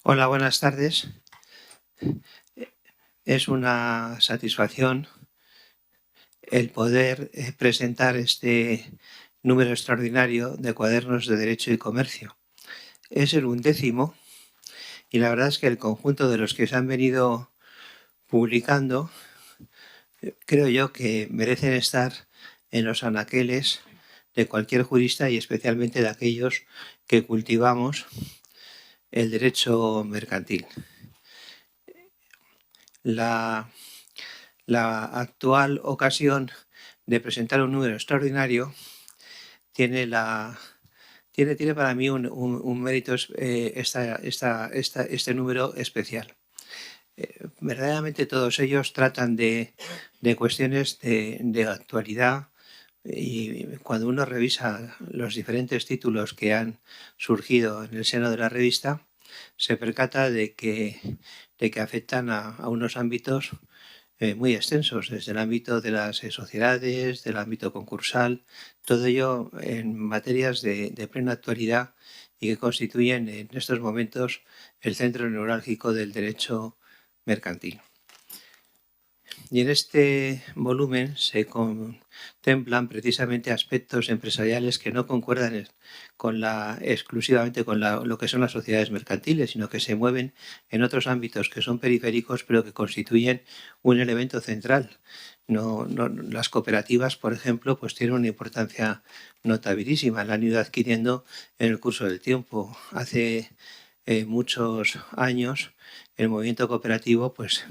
Hola, buenas tardes. Es una satisfacción el poder presentar este número extraordinario de cuadernos de Derecho y Comercio. Es el 11º y la verdad es que el conjunto de los que se han venido publicando creo yo que merecen estar en los anaqueles de cualquier jurista y especialmente de aquellos que cultivamos el derecho mercantil. La actual ocasión de presentar un número extraordinario tiene para mí un mérito, este número especial. Verdaderamente todos ellos tratan de cuestiones de actualidad, y cuando uno revisa los diferentes títulos que han surgido en el seno de la revista, se percata de que afectan a unos ámbitos muy extensos, desde el ámbito de las sociedades, del ámbito concursal, todo ello en materias de plena actualidad y que constituyen en estos momentos el centro neurálgico del derecho mercantil. Y en este volumen se contemplan precisamente aspectos empresariales que no concuerdan exclusivamente con lo que son las sociedades mercantiles, sino que se mueven en otros ámbitos que son periféricos, pero que constituyen un elemento central. Las cooperativas, por ejemplo, pues tienen una importancia notabilísima, la han ido adquiriendo en el curso del tiempo. Hace muchos años el movimiento cooperativo pues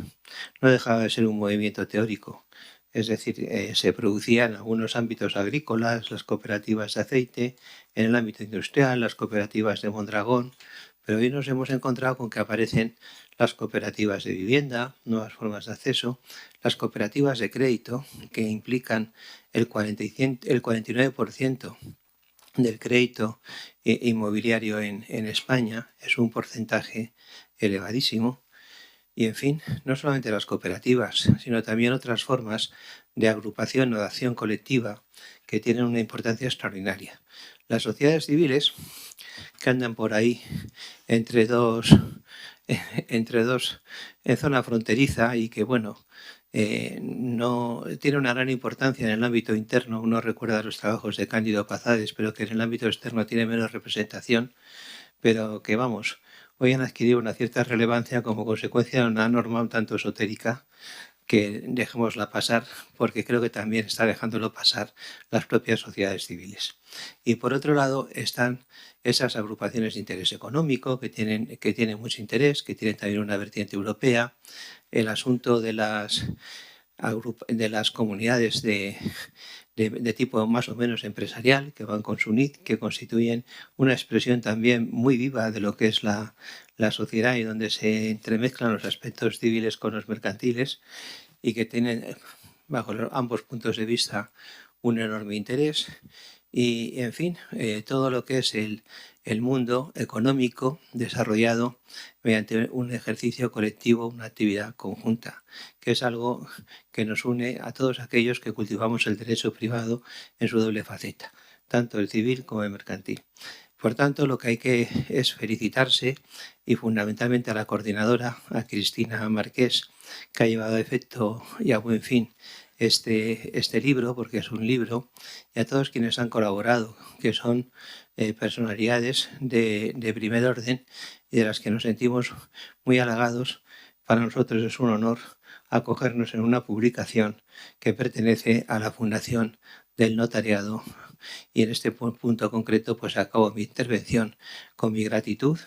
no dejaba de ser un movimiento teórico. Es decir, se producían en algunos ámbitos agrícolas, las cooperativas de aceite, en el ámbito industrial, las cooperativas de Mondragón, pero hoy nos hemos encontrado con que aparecen las cooperativas de vivienda, nuevas formas de acceso, las cooperativas de crédito, que implican el 49% del crédito inmobiliario en España, es un porcentaje elevadísimo. Y, en fin, no solamente las cooperativas, sino también otras formas de agrupación o de acción colectiva que tienen una importancia extraordinaria. Las sociedades civiles, que andan por ahí entre dos en zona fronteriza y que, bueno, no tiene una gran importancia en el ámbito interno. Uno recuerda los trabajos de Cándido Pazades, pero que en el ámbito externo tiene menos representación, pero que, vamos, hoy han adquirido una cierta relevancia como consecuencia de una norma un tanto esotérica que dejémosla pasar, porque creo que también está dejándolo pasar las propias sociedades civiles. Y por otro lado están esas agrupaciones de interés económico que tienen mucho interés, que tienen también una vertiente europea, el asunto de las comunidades de tipo más o menos empresarial, que van con su NID, que constituyen una expresión también muy viva de lo que es la sociedad y donde se entremezclan los aspectos civiles con los mercantiles y que tienen, bajo ambos puntos de vista, un enorme interés. Y, en fin, todo lo que es el mundo económico desarrollado mediante un ejercicio colectivo, una actividad conjunta, que es algo que nos une a todos aquellos que cultivamos el derecho privado en su doble faceta, tanto el civil como el mercantil. Por tanto, lo que hay que es felicitarse y fundamentalmente a la coordinadora, a Cristina Marqués, que ha llevado a efecto y a buen fin este libro, porque es un libro, y a todos quienes han colaborado, que son personalidades de primer orden y de las que nos sentimos muy halagados. Para nosotros es un honor acogernos en una publicación que pertenece a la Fundación del Notariado. Y en este punto concreto pues acabo mi intervención con mi gratitud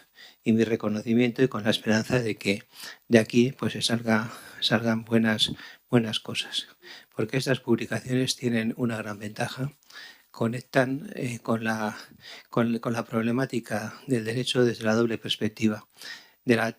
y mi reconocimiento y con la esperanza de que de aquí pues salgan buenas cosas, porque estas publicaciones tienen una gran ventaja: conectan con la problemática del derecho desde la doble perspectiva de la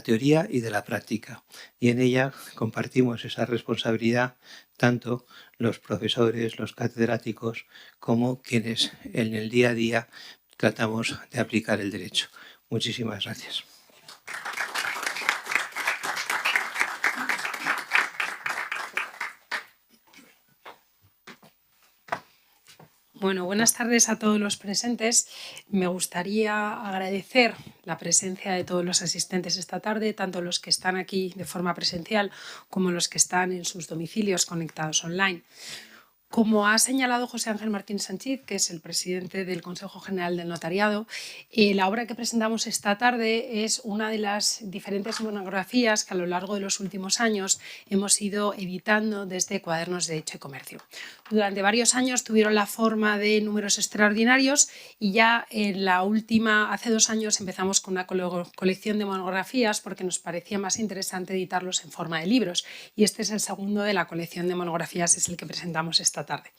teoría y de la práctica, y en ella compartimos esa responsabilidad tanto los profesores, los catedráticos, como quienes en el día a día tratamos de aplicar el derecho. Muchísimas gracias. Bueno, buenas tardes a todos los presentes. Me gustaría agradecer la presencia de todos los asistentes esta tarde, tanto los que están aquí de forma presencial como los que están en sus domicilios conectados online. Como ha señalado José Ángel Martín Sánchez, que es el presidente del Consejo General del Notariado, la obra que presentamos esta tarde es una de las diferentes monografías que a lo largo de los últimos años hemos ido editando desde Cuadernos de Derecho y Comercio. Durante varios años tuvieron la forma de números extraordinarios y ya en la última, hace 2 años, empezamos con una colección de monografías porque nos parecía más interesante editarlos en forma de libros, y este es el segundo de la colección de monografías, es el que presentamos esta tarde.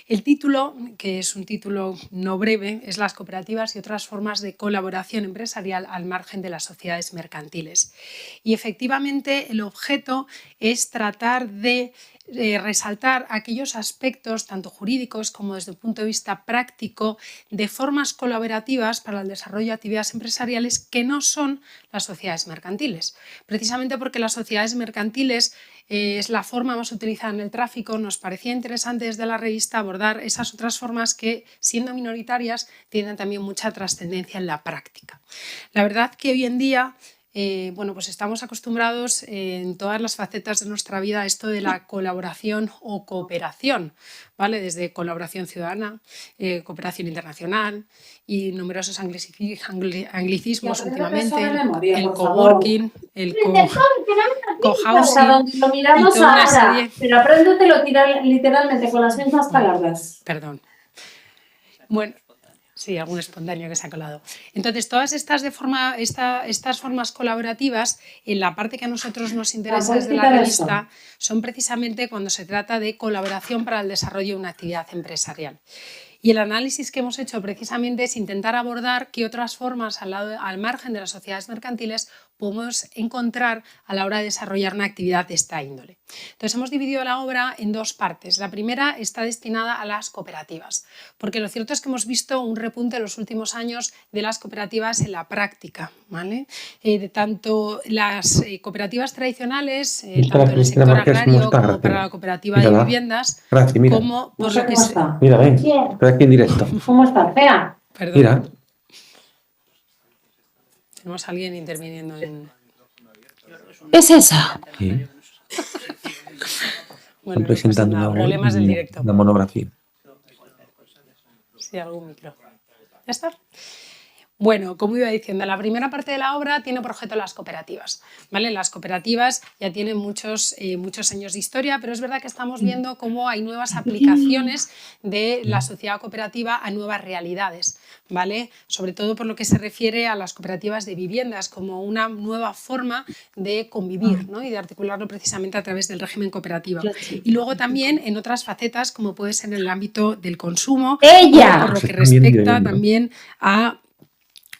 El título, que es un título no breve, es Las cooperativas y otras formas de colaboración empresarial al margen de las sociedades mercantiles. Y efectivamente el objeto es tratar de resaltar aquellos aspectos, tanto jurídicos como desde el punto de vista práctico, de formas colaborativas para el desarrollo de actividades empresariales que no son las sociedades mercantiles. Precisamente porque las sociedades mercantiles es la forma más utilizada en el tráfico, nos parecía interesante desde la revista abordar esas otras formas que, siendo minoritarias, tienen también mucha trascendencia en la práctica. La verdad que hoy en día pues estamos acostumbrados en todas las facetas de nuestra vida a esto de la colaboración o cooperación, ¿vale? Desde colaboración ciudadana, cooperación internacional y numerosos anglicismos últimamente, el coworking, el cohousing lo miramos y toda una ahora, serie... pero apréndetelo literalmente con las mismas palabras. Perdón. Bueno, sí, algún espontáneo que se ha colado. Entonces, todas estas estas formas colaborativas, en la parte que a nosotros nos interesa desde la revista, son precisamente cuando se trata de colaboración para el desarrollo de una actividad empresarial. Y el análisis que hemos hecho precisamente es intentar abordar qué otras formas al margen de las sociedades mercantiles podemos encontrar a la hora de desarrollar una actividad de esta índole. Entonces hemos dividido la obra en 2 partes. La primera está destinada a las cooperativas, porque lo cierto es que hemos visto un repunte en los últimos años de las cooperativas en la práctica, ¿vale? De tanto las cooperativas tradicionales, tanto en el sector agrario como para la cooperativa de viviendas, como por lo que se... Mira, ven, estoy aquí en directo. ¿Cómo está, fea? Perdón. Mira. Tenemos a alguien interviniendo en... ¿Es esa? Sí. Bueno, Están presentando problemas del directo. una monografía. Sí, algún micro. ¿Ya está? Bueno, como iba diciendo, la primera parte de la obra tiene por objeto las cooperativas, ¿vale? Las cooperativas ya tienen muchos años de historia, pero es verdad que estamos viendo cómo hay nuevas aplicaciones de la sociedad cooperativa a nuevas realidades, ¿vale? Sobre todo por lo que se refiere a las cooperativas de viviendas como una nueva forma de convivir, ¿no? Y de articularlo precisamente a través del régimen cooperativo. Y luego también en otras facetas como puede ser en el ámbito del consumo, por lo que respecta también a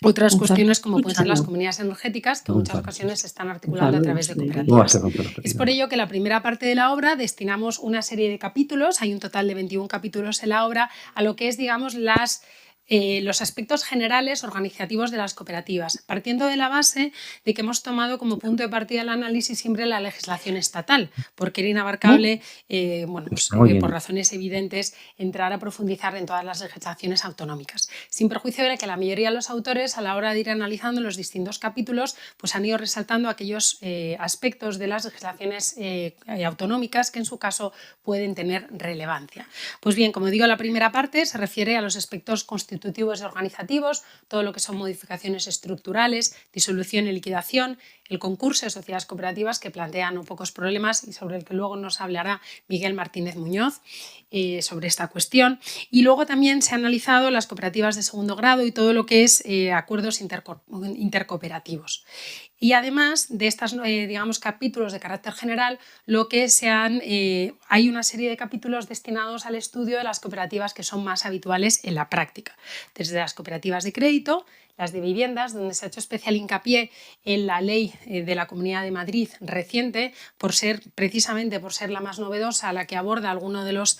otras cuestiones como pueden ser las comunidades energéticas, que en muchas ocasiones se están articulando a través de cooperativas. Es por ello que la primera parte de la obra destinamos una serie de capítulos, hay un total de 21 capítulos en la obra, a lo que es, digamos, los aspectos generales organizativos de las cooperativas, partiendo de la base de que hemos tomado como punto de partida del análisis siempre la legislación estatal, porque era inabarcable, por razones evidentes, entrar a profundizar en todas las legislaciones autonómicas. Sin perjuicio de que la mayoría de los autores, a la hora de ir analizando los distintos capítulos, pues han ido resaltando aquellos aspectos de las legislaciones autonómicas que en su caso pueden tener relevancia. Pues bien, como digo, la primera parte se refiere a los aspectos constitutivos y organizativos, todo lo que son modificaciones estructurales, disolución y liquidación, el concurso de sociedades cooperativas, que plantean no pocos problemas y sobre el que luego nos hablará Miguel Martínez Muñoz sobre esta cuestión. Y luego también se han analizado las cooperativas de segundo grado y todo lo que es acuerdos intercooperativos. Y además de estos capítulos de carácter general, hay una serie de capítulos destinados al estudio de las cooperativas que son más habituales en la práctica, desde las cooperativas de crédito, las de viviendas, donde se ha hecho especial hincapié en la ley de la Comunidad de Madrid reciente, precisamente por ser la más novedosa, la que aborda algunos de los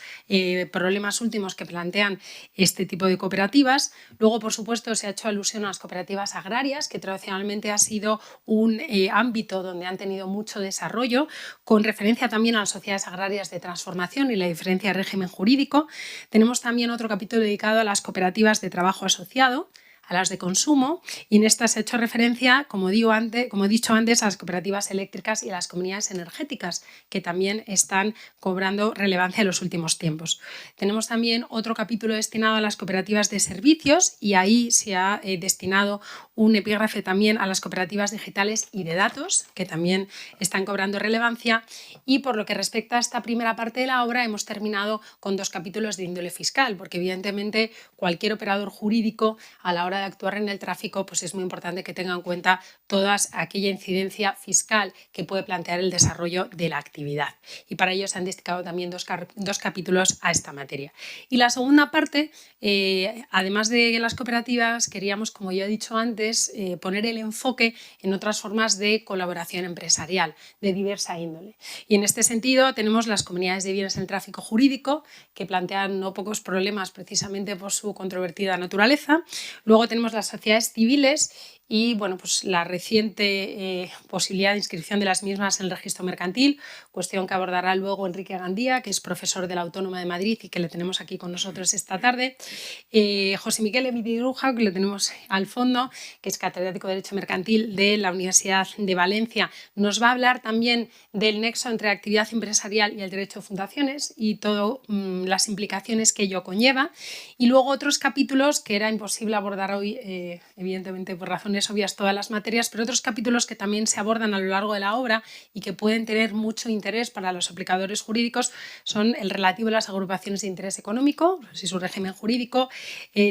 problemas últimos que plantean este tipo de cooperativas. Luego, por supuesto, se ha hecho alusión a las cooperativas agrarias, que tradicionalmente ha sido un ámbito donde han tenido mucho desarrollo, con referencia también a las sociedades agrarias de transformación y la diferencia de régimen jurídico. Tenemos también otro capítulo dedicado a las cooperativas de trabajo asociado, a las de consumo, y en esta se ha hecho referencia, como he dicho antes, a las cooperativas eléctricas y a las comunidades energéticas, que también están cobrando relevancia en los últimos tiempos. Tenemos también otro capítulo destinado a las cooperativas de servicios, y ahí se ha destinado un epígrafe también a las cooperativas digitales y de datos, que también están cobrando relevancia. Y por lo que respecta a esta primera parte de la obra, hemos terminado con 2 capítulos de índole fiscal, porque evidentemente cualquier operador jurídico a la hora de actuar en el tráfico, pues es muy importante que tenga en cuenta toda aquella incidencia fiscal que puede plantear el desarrollo de la actividad. Y para ello se han dedicado también dos capítulos a esta materia. Y la segunda parte, además de las cooperativas, queríamos, como ya he dicho antes, poner el enfoque en otras formas de colaboración empresarial de diversa índole. Y en este sentido tenemos las comunidades de bienes en el tráfico jurídico, que plantean no pocos problemas precisamente por su controvertida naturaleza. Luego tenemos las sociedades civiles y pues la reciente posibilidad de inscripción de las mismas en el registro mercantil, cuestión que abordará luego Enrique Gandía, que es profesor de la Autónoma de Madrid y que le tenemos aquí con nosotros esta tarde. José Miguel Evidiruja, que le tenemos al fondo, que es catedrático de Derecho Mercantil de la Universidad de Valencia, nos va a hablar también del nexo entre actividad empresarial y el derecho de fundaciones y todas las implicaciones que ello conlleva. Y luego otros capítulos que era imposible abordar hoy, evidentemente por razones obvias todas las materias, pero otros capítulos que también se abordan a lo largo de la obra y que pueden tener mucho interés para los aplicadores jurídicos son el relativo a las agrupaciones de interés económico y su régimen jurídico,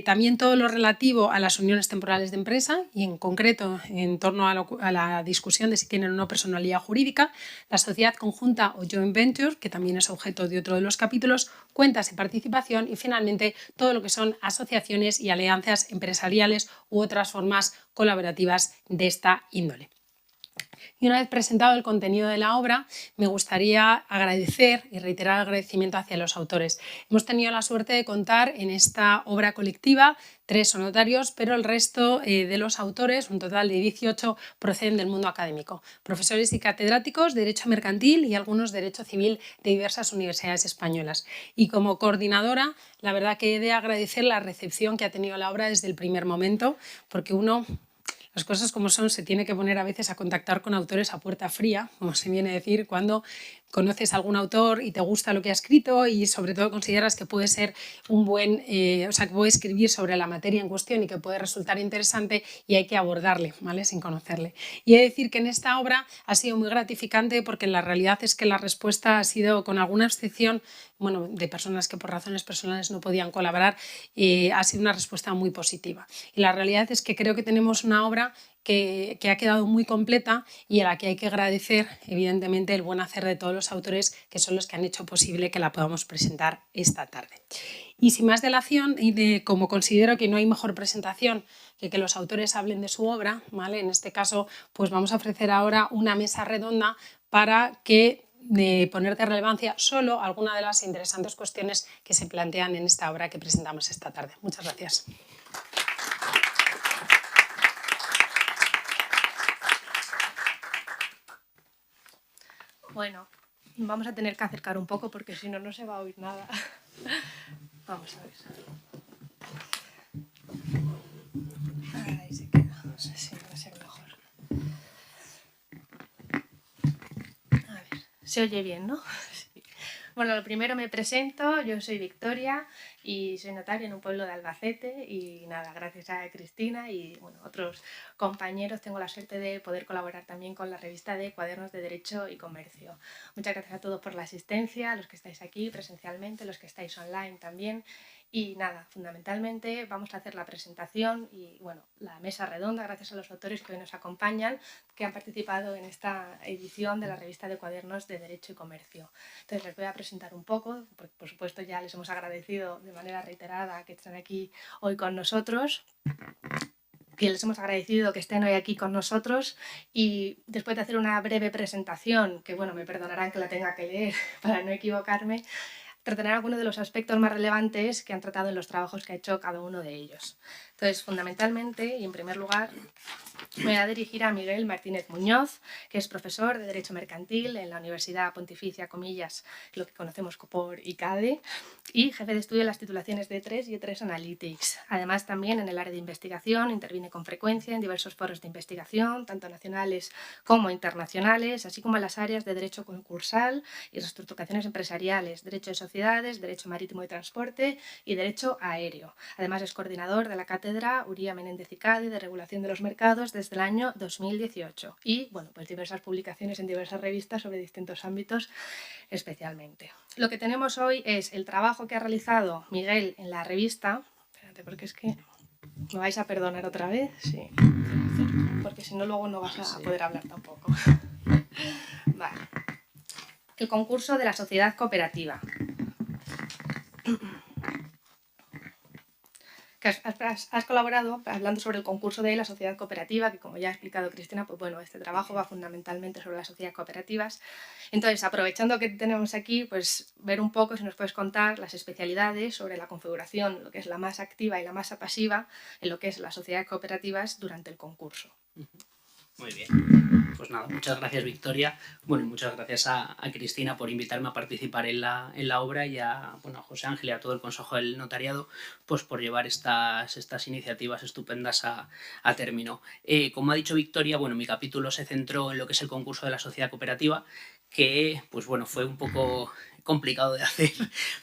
también todo lo relativo a las uniones temporales de empresa y en concreto en torno a la discusión de si tienen o no personalidad jurídica, la sociedad conjunta o joint venture, que también es objeto de otro de los capítulos, cuentas y participación, y finalmente todo lo que son asociaciones y alianzas empresariales u otras formas colaborativas de esta índole. Y una vez presentado el contenido de la obra, me gustaría agradecer y reiterar el agradecimiento hacia los autores. Hemos tenido la suerte de contar en esta obra colectiva 3 son notarios, pero el resto de los autores, un total de 18, proceden del mundo académico. Profesores y catedráticos de Derecho Mercantil y algunos de Derecho Civil de diversas universidades españolas. Y como coordinadora, la verdad que he de agradecer la recepción que ha tenido la obra desde el primer momento, porque las cosas como son, se tiene que poner a veces a contactar con autores a puerta fría, como se viene a decir, cuando conoces a algún autor y te gusta lo que ha escrito y sobre todo consideras que puede ser que puede escribir sobre la materia en cuestión y que puede resultar interesante y hay que abordarle, ¿vale? Sin conocerle. Y he de decir que en esta obra ha sido muy gratificante porque la realidad es que la respuesta ha sido, con alguna excepción, de personas que por razones personales no podían colaborar, ha sido una respuesta muy positiva. Y la realidad es que creo que tenemos una obra que ha quedado muy completa y a la que hay que agradecer, evidentemente, el buen hacer de todos los autores, que son los que han hecho posible que la podamos presentar esta tarde. Y sin más dilación, como considero que no hay mejor presentación que los autores hablen de su obra, ¿vale? En este caso, pues vamos a ofrecer ahora una mesa redonda para poner de relevancia solo alguna de las interesantes cuestiones que se plantean en esta obra que presentamos esta tarde. Muchas gracias. Bueno, vamos a tener que acercar un poco porque si no, no se va a oír nada. Vamos a ver. Ahí se queda. No sé si va a ser mejor. A ver, se oye bien, ¿no? Sí. Bueno, lo primero me presento. Yo soy Victoria y soy notaria en un pueblo de Albacete y nada, gracias a Cristina y otros compañeros tengo la suerte de poder colaborar también con la revista de Cuadernos de Derecho y Comercio. Muchas gracias a todos por la asistencia, los que estáis aquí presencialmente, los que estáis online también. Y nada, fundamentalmente vamos a hacer la presentación y la mesa redonda gracias a los autores que hoy nos acompañan, que han participado en esta edición de la revista de Cuadernos de Derecho y Comercio. Entonces les voy a presentar un poco, porque por supuesto ya les hemos agradecido de manera reiterada que estén aquí hoy con nosotros, que les hemos agradecido que estén hoy aquí con nosotros y después de hacer una breve presentación, que me perdonarán que la tenga que leer para no equivocarme, trataré algunos de los aspectos más relevantes que han tratado en los trabajos que ha hecho cada uno de ellos. Entonces, fundamentalmente, y en primer lugar, me voy a dirigir a Miguel Martínez Muñoz, que es profesor de Derecho Mercantil en la Universidad Pontificia, comillas, lo que conocemos por ICADE, y jefe de estudio en las titulaciones de E3 y E3 Analytics. Además, también en el área de investigación interviene con frecuencia en diversos foros de investigación, tanto nacionales como internacionales, así como en las áreas de Derecho Concursal y reestructuraciones empresariales, Derecho de Sociedades, Derecho Marítimo y Transporte y Derecho Aéreo. Además, es coordinador de la Cátedra Uría Menéndez ICADE de Regulación de los Mercados desde el año 2018 y, bueno, pues diversas publicaciones en diversas revistas sobre distintos ámbitos especialmente. Lo que tenemos hoy es el trabajo que ha realizado Miguel en la revista. Espérate, porque es que me vais a perdonar otra vez, sí, porque si no luego no vas a poder hablar tampoco. Vale. El concurso de la sociedad cooperativa. Que has colaborado hablando sobre el concurso de la sociedad cooperativa, que como ya ha explicado Cristina, pues bueno, este trabajo va fundamentalmente sobre las sociedades cooperativas. Entonces, aprovechando que tenemos aquí, pues ver un poco si nos puedes contar las especialidades sobre la configuración, lo que es la masa activa y la masa pasiva en lo que es las sociedades cooperativas durante el concurso. Muy bien. Pues nada, muchas gracias Victoria. Bueno, y muchas gracias a Cristina por invitarme a participar en la obra y a José Ángel y a todo el Consejo del Notariado pues por llevar estas iniciativas estupendas a término. Como ha dicho Victoria, bueno, mi capítulo se centró en lo que es el concurso de la sociedad cooperativa, que pues bueno, fue un poco complicado de hacer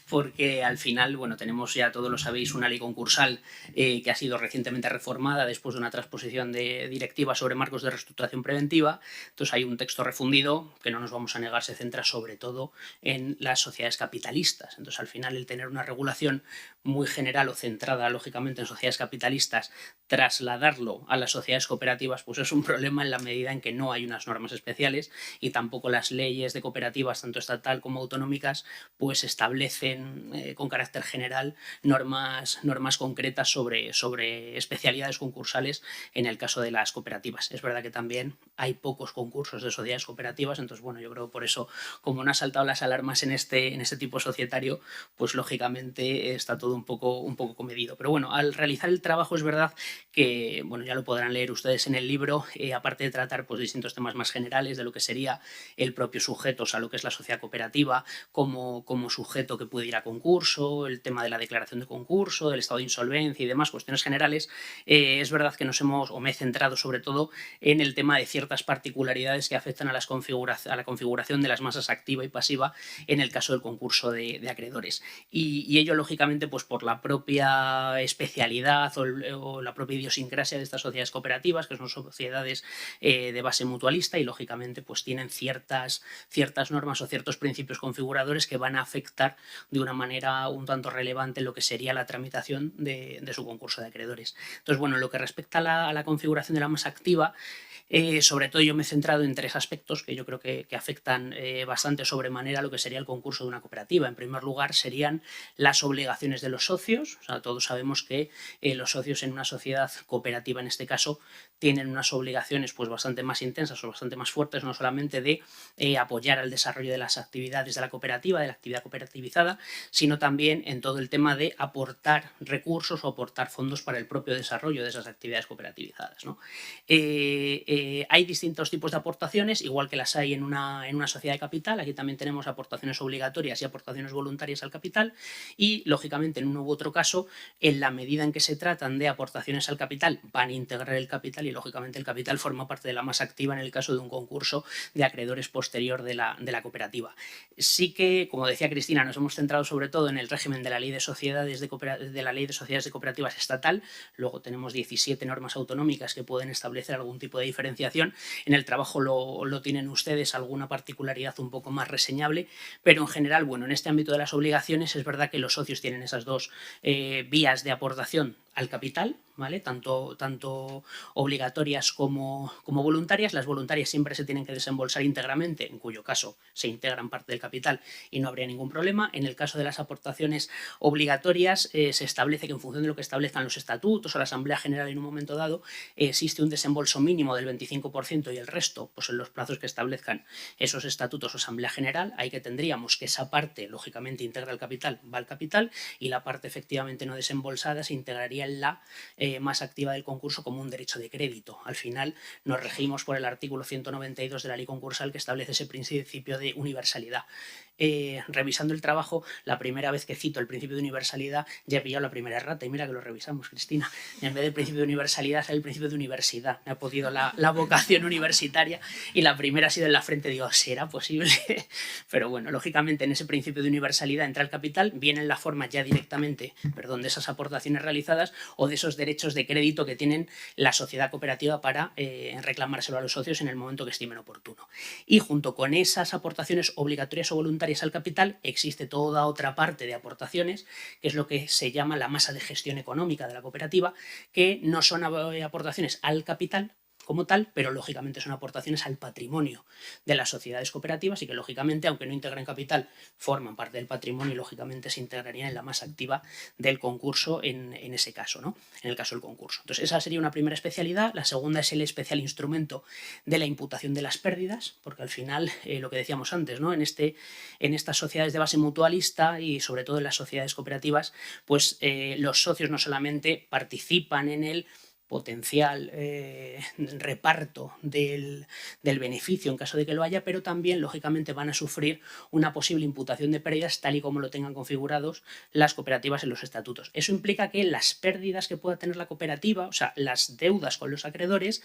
porque al final, bueno, tenemos ya, todos lo sabéis, una ley concursal que ha sido recientemente reformada después de una transposición de directiva sobre marcos de reestructuración preventiva. Entonces hay un texto refundido que, no nos vamos a negar, se centra sobre todo en las sociedades capitalistas. Entonces al final el tener una regulación muy general o centrada lógicamente en sociedades capitalistas, trasladarlo a las sociedades cooperativas pues es un problema en la medida en que no hay unas normas especiales y tampoco las leyes de cooperativas, tanto estatal como autonómicas, pues establecen con carácter general normas concretas sobre especialidades concursales en el caso de las cooperativas. Es verdad que también hay pocos concursos de sociedades cooperativas, entonces bueno, yo creo que por eso, como no han saltado las alarmas en este tipo societario, pues lógicamente está todo un poco comedido. Pero bueno, al realizar el trabajo es verdad que, bueno, ya lo podrán leer ustedes en el libro, aparte de tratar pues distintos temas más generales de lo que sería el propio sujeto, o sea, lo que es la sociedad cooperativa, como sujeto que puede ir a concurso, el tema de la declaración de concurso, del estado de insolvencia y demás cuestiones generales, es verdad que me he centrado sobre todo en el tema de ciertas particularidades que afectan a la configuración de las masas activa y pasiva en el caso del concurso de acreedores. Y ello, lógicamente, pues por la propia especialidad o la propia idiosincrasia de estas sociedades cooperativas, que son sociedades de base mutualista y, lógicamente, pues tienen ciertas normas o ciertos principios configuradores que van a afectar de una manera un tanto relevante lo que sería la tramitación de su concurso de acreedores. Entonces, bueno, en lo que respecta a la configuración de la masa activa, sobre todo yo me he centrado en tres aspectos que yo creo que afectan bastante sobremanera lo que sería el concurso de una cooperativa. En primer lugar, serían las obligaciones de los socios. O sea, todos sabemos que los socios en una sociedad cooperativa, en este caso, tienen unas obligaciones pues bastante más intensas o bastante más fuertes, no solamente de apoyar al desarrollo de las actividades de la cooperativa, de la actividad cooperativizada, sino también en todo el tema de aportar recursos o aportar fondos para el propio desarrollo de esas actividades cooperativizadas, ¿no? Hay distintos tipos de aportaciones, igual que las hay en una sociedad de capital. Aquí también tenemos aportaciones obligatorias y aportaciones voluntarias al capital y, lógicamente, en uno u otro caso, en la medida en que se tratan de aportaciones al capital, van a integrar el capital y, lógicamente, el capital forma parte de la masa activa en el caso de un concurso de acreedores posterior de la cooperativa. Sí que, como decía Cristina, nos hemos centrado sobre todo en el régimen de la Ley de Sociedades de Cooperativas estatal. Luego tenemos 17 normas autonómicas que pueden establecer algún tipo de diferenciación. En el trabajo lo tienen ustedes, alguna particularidad un poco más reseñable, pero en general, bueno, en este ámbito de las obligaciones es verdad que los socios tienen esas dos vías de aportación al capital, ¿vale? Tanto obligatorias como voluntarias. Las voluntarias siempre se tienen que desembolsar íntegramente, en cuyo caso se integran parte del capital y no habría ningún problema. En el caso de las aportaciones obligatorias se establece que, en función de lo que establezcan los estatutos o la Asamblea General en un momento dado, existe un desembolso mínimo del 25% y el resto pues en los plazos que establezcan esos estatutos o Asamblea General. Ahí que tendríamos que esa parte, lógicamente, integra el capital, va al capital, y la parte efectivamente no desembolsada se integraría en la masa activa del concurso como un derecho de crédito. Al final nos regimos por el artículo 192 de la ley concursal que establece ese principio de universalidad. Revisando el trabajo, la primera vez que cito el principio de universalidad ya he pillado la primera errata, y mira que lo revisamos, Cristina. En vez del principio de universalidad es el principio de universidad. Me ha podido la vocación universitaria y la primera ha sido en la frente. Digo, ¿será posible? Pero bueno, lógicamente en ese principio de universalidad entra el capital, viene en la forma ya directamente, de esas aportaciones realizadas o de esos derechos de crédito que tienen la sociedad cooperativa para reclamárselo a los socios en el momento que estimen oportuno. Y junto con esas aportaciones obligatorias o voluntarias al capital existe toda otra parte de aportaciones, que es lo que se llama la masa de gestión económica de la cooperativa, que no son aportaciones al capital como tal, pero lógicamente son aportaciones al patrimonio de las sociedades cooperativas y que lógicamente, aunque no integren capital, forman parte del patrimonio y lógicamente se integrarían en la masa activa del concurso en ese caso, ¿no? En el caso del concurso. Entonces esa sería una primera especialidad. La segunda es el especial instrumento de la imputación de las pérdidas, porque al final, lo que decíamos antes, ¿no? En estas sociedades de base mutualista y sobre todo en las sociedades cooperativas, pues los socios no solamente participan en el potencial reparto del beneficio en caso de que lo haya, pero también lógicamente van a sufrir una posible imputación de pérdidas tal y como lo tengan configurados las cooperativas en los estatutos. Eso implica que las pérdidas que pueda tener la cooperativa, o sea, las deudas con los acreedores,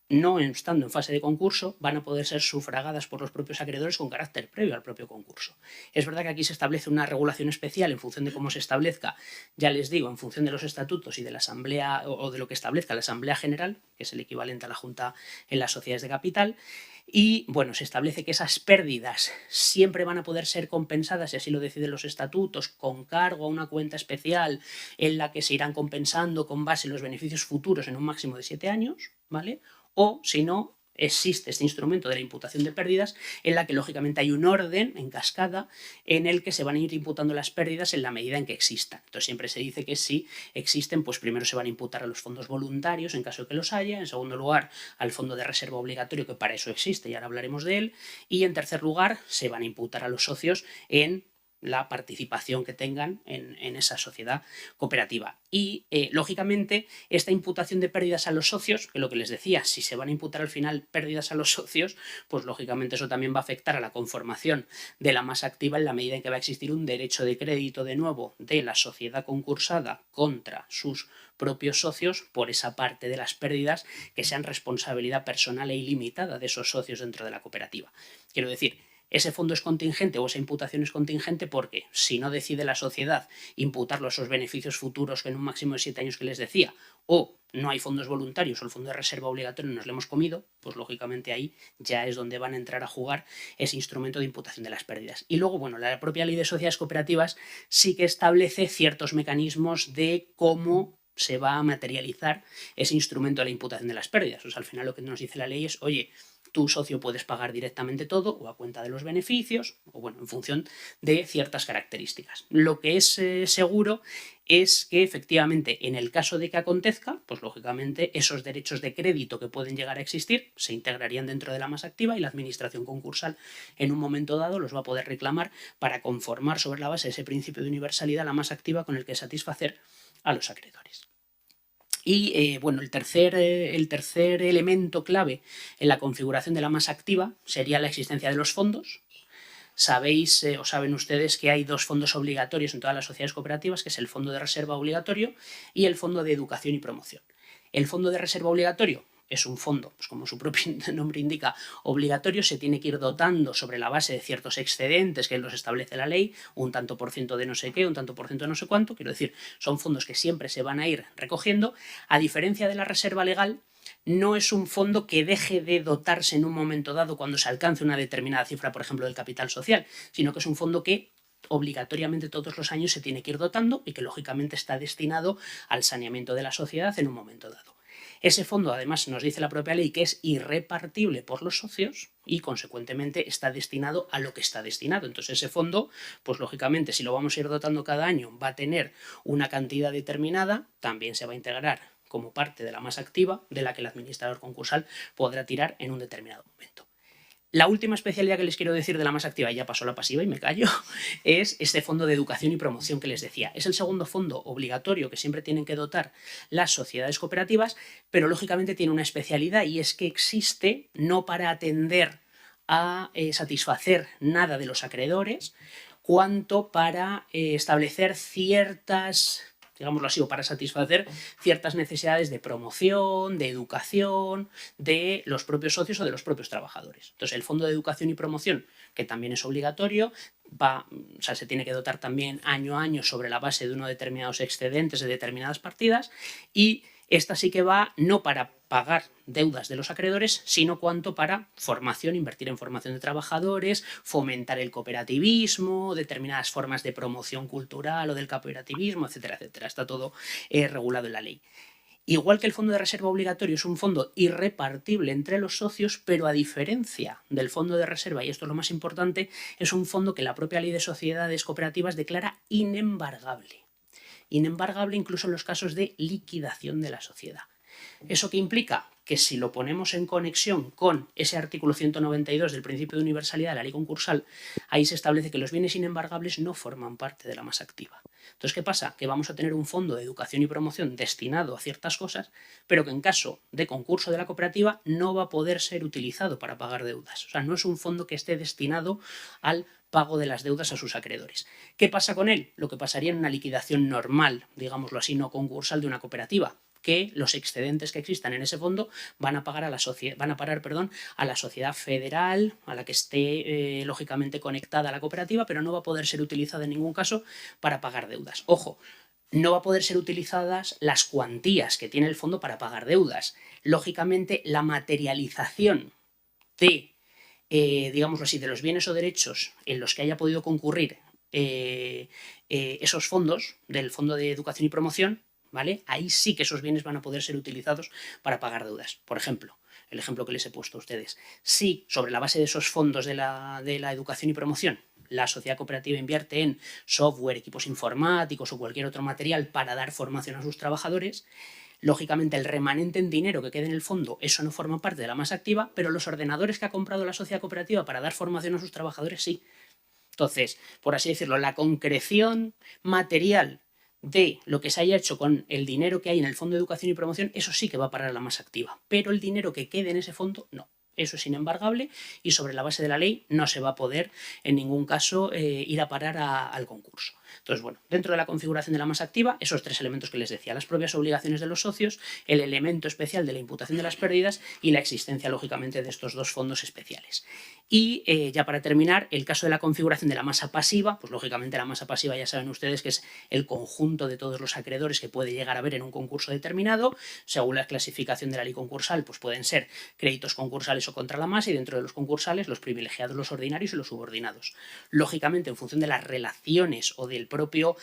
no estando en fase de concurso, van a poder ser sufragadas por los propios acreedores con carácter previo al propio concurso. Es verdad que aquí se establece una regulación especial en función de cómo se establezca, ya les digo, en función de los estatutos y de la asamblea o de lo que establezca la Asamblea General, que es el equivalente a la Junta en las sociedades de capital. Y bueno, se establece que esas pérdidas siempre van a poder ser compensadas, si así lo deciden los estatutos, con cargo a una cuenta especial en la que se irán compensando con base en los beneficios futuros en un máximo de 7 años, ¿vale? O, si no, existe este instrumento de la imputación de pérdidas en la que lógicamente hay un orden en cascada en el que se van a ir imputando las pérdidas en la medida en que existan. Entonces siempre se dice que si existen, pues primero se van a imputar a los fondos voluntarios en caso de que los haya, en segundo lugar al fondo de reserva obligatorio, que para eso existe y ahora hablaremos de él, y en tercer lugar se van a imputar a los socios en la participación que tengan en esa sociedad cooperativa. Y, lógicamente, esta imputación de pérdidas a los socios, que lo que les decía, si se van a imputar al final pérdidas a los socios, pues lógicamente eso también va a afectar a la conformación de la masa activa en la medida en que va a existir un derecho de crédito de nuevo de la sociedad concursada contra sus propios socios por esa parte de las pérdidas que sean responsabilidad personal e ilimitada de esos socios dentro de la cooperativa. Quiero decir, ese fondo es contingente o esa imputación es contingente porque si no decide la sociedad imputarlo a esos beneficios futuros que en un máximo de 7 años que les decía, o no hay fondos voluntarios o el fondo de reserva obligatorio nos lo hemos comido, pues lógicamente ahí ya es donde van a entrar a jugar ese instrumento de imputación de las pérdidas. Y luego, bueno, la propia ley de sociedades cooperativas sí que establece ciertos mecanismos de cómo se va a materializar ese instrumento de la imputación de las pérdidas. O sea, al final lo que nos dice la ley es, oye, tu socio puedes pagar directamente todo o a cuenta de los beneficios o bueno, en función de ciertas características. Lo que es seguro es que efectivamente en el caso de que acontezca, pues lógicamente esos derechos de crédito que pueden llegar a existir se integrarían dentro de la masa activa y la administración concursal en un momento dado los va a poder reclamar para conformar sobre la base de ese principio de universalidad la masa activa con el que satisfacer a los acreedores. Y bueno, el tercer elemento clave en la configuración de la masa activa sería la existencia de los fondos. Sabéis o saben ustedes que hay 2 fondos obligatorios en todas las sociedades cooperativas, que es el fondo de reserva obligatorio y el fondo de educación y promoción. El fondo de reserva obligatorio es un fondo, pues como su propio nombre indica, obligatorio, se tiene que ir dotando sobre la base de ciertos excedentes que los establece la ley, un tanto por ciento de no sé qué, un tanto por ciento de no sé cuánto, quiero decir, son fondos que siempre se van a ir recogiendo. A diferencia de la reserva legal, no es un fondo que deje de dotarse en un momento dado cuando se alcance una determinada cifra, por ejemplo, del capital social, sino que es un fondo que obligatoriamente todos los años se tiene que ir dotando y que lógicamente está destinado al saneamiento de la sociedad en un momento dado. Ese fondo, además, nos dice la propia ley que es irrepartible por los socios y, consecuentemente, está destinado a lo que está destinado. Entonces, ese fondo, pues lógicamente, si lo vamos a ir dotando cada año, va a tener una cantidad determinada, también se va a integrar como parte de la masa activa de la que el administrador concursal podrá tirar en un determinado momento. La última especialidad que les quiero decir de la masa activa, y ya pasó la pasiva y me callo, es este fondo de educación y promoción que les decía. Es el segundo fondo obligatorio que siempre tienen que dotar las sociedades cooperativas, pero lógicamente tiene una especialidad y es que existe no para atender a satisfacer nada de los acreedores, cuanto para establecer ciertas, digámoslo así, o para satisfacer ciertas necesidades de promoción, de educación, de los propios socios o de los propios trabajadores. Entonces, el Fondo de Educación y Promoción, que también es obligatorio, se tiene que dotar también año a año sobre la base de unos determinados excedentes de determinadas partidas, y esta sí que va no para pagar deudas de los acreedores, sino cuanto para formación, invertir en formación de trabajadores, fomentar el cooperativismo, determinadas formas de promoción cultural o del cooperativismo, etcétera, etcétera. Está todo regulado en la ley. Igual que el fondo de reserva obligatorio es un fondo irrepartible entre los socios, pero a diferencia del fondo de reserva, y esto es lo más importante, es un fondo que la propia ley de sociedades cooperativas declara inembargable. Inembargable incluso en los casos de liquidación de la sociedad. ¿Eso qué implica? Que si lo ponemos en conexión con ese artículo 192 del principio de universalidad de la ley concursal, ahí se establece que los bienes inembargables no forman parte de la masa activa. Entonces, ¿qué pasa? Que vamos a tener un fondo de educación y promoción destinado a ciertas cosas, pero que en caso de concurso de la cooperativa no va a poder ser utilizado para pagar deudas. O sea, no es un fondo que esté destinado al pago de las deudas a sus acreedores. ¿Qué pasa con él? Lo que pasaría en una liquidación normal, digámoslo así, no concursal de una cooperativa, que los excedentes que existan en ese fondo van a parar, a la sociedad federal, a la que esté lógicamente conectada a la cooperativa, pero no va a poder ser utilizada en ningún caso para pagar deudas. Ojo, no va a poder ser utilizadas las cuantías que tiene el fondo para pagar deudas. Lógicamente, la materialización de, digámoslo así, de los bienes o derechos en los que haya podido concurrir esos fondos del Fondo de Educación y Promoción, ¿vale? Ahí sí que esos bienes van a poder ser utilizados para pagar deudas. Por ejemplo, el ejemplo que les he puesto a ustedes. Si sobre la base de esos fondos de la educación y promoción la sociedad cooperativa invierte en software, equipos informáticos o cualquier otro material para dar formación a sus trabajadores, lógicamente el remanente en dinero que quede en el fondo, eso no forma parte de la masa activa, pero los ordenadores que ha comprado la sociedad cooperativa para dar formación a sus trabajadores sí. Entonces, por así decirlo, la concreción material de lo que se haya hecho con el dinero que hay en el Fondo de Educación y Promoción, eso sí que va a parar a la masa activa, pero el dinero que quede en ese fondo, no. Eso es inembargable y sobre la base de la ley no se va a poder en ningún caso ir a parar al concurso. Entonces, bueno, dentro de la configuración de la masa activa, esos tres elementos que les decía, las propias obligaciones de los socios, el elemento especial de la imputación de las pérdidas y la existencia, lógicamente, de estos dos fondos especiales. Y ya para terminar, el caso de la configuración de la masa pasiva, pues lógicamente la masa pasiva ya saben ustedes que es el conjunto de todos los acreedores que puede llegar a haber en un concurso determinado. Según la clasificación de la ley concursal, pues pueden ser créditos concursales o contra la masa, y dentro de los concursales los privilegiados, los ordinarios y los subordinados. Lógicamente, en función de las relaciones o del propio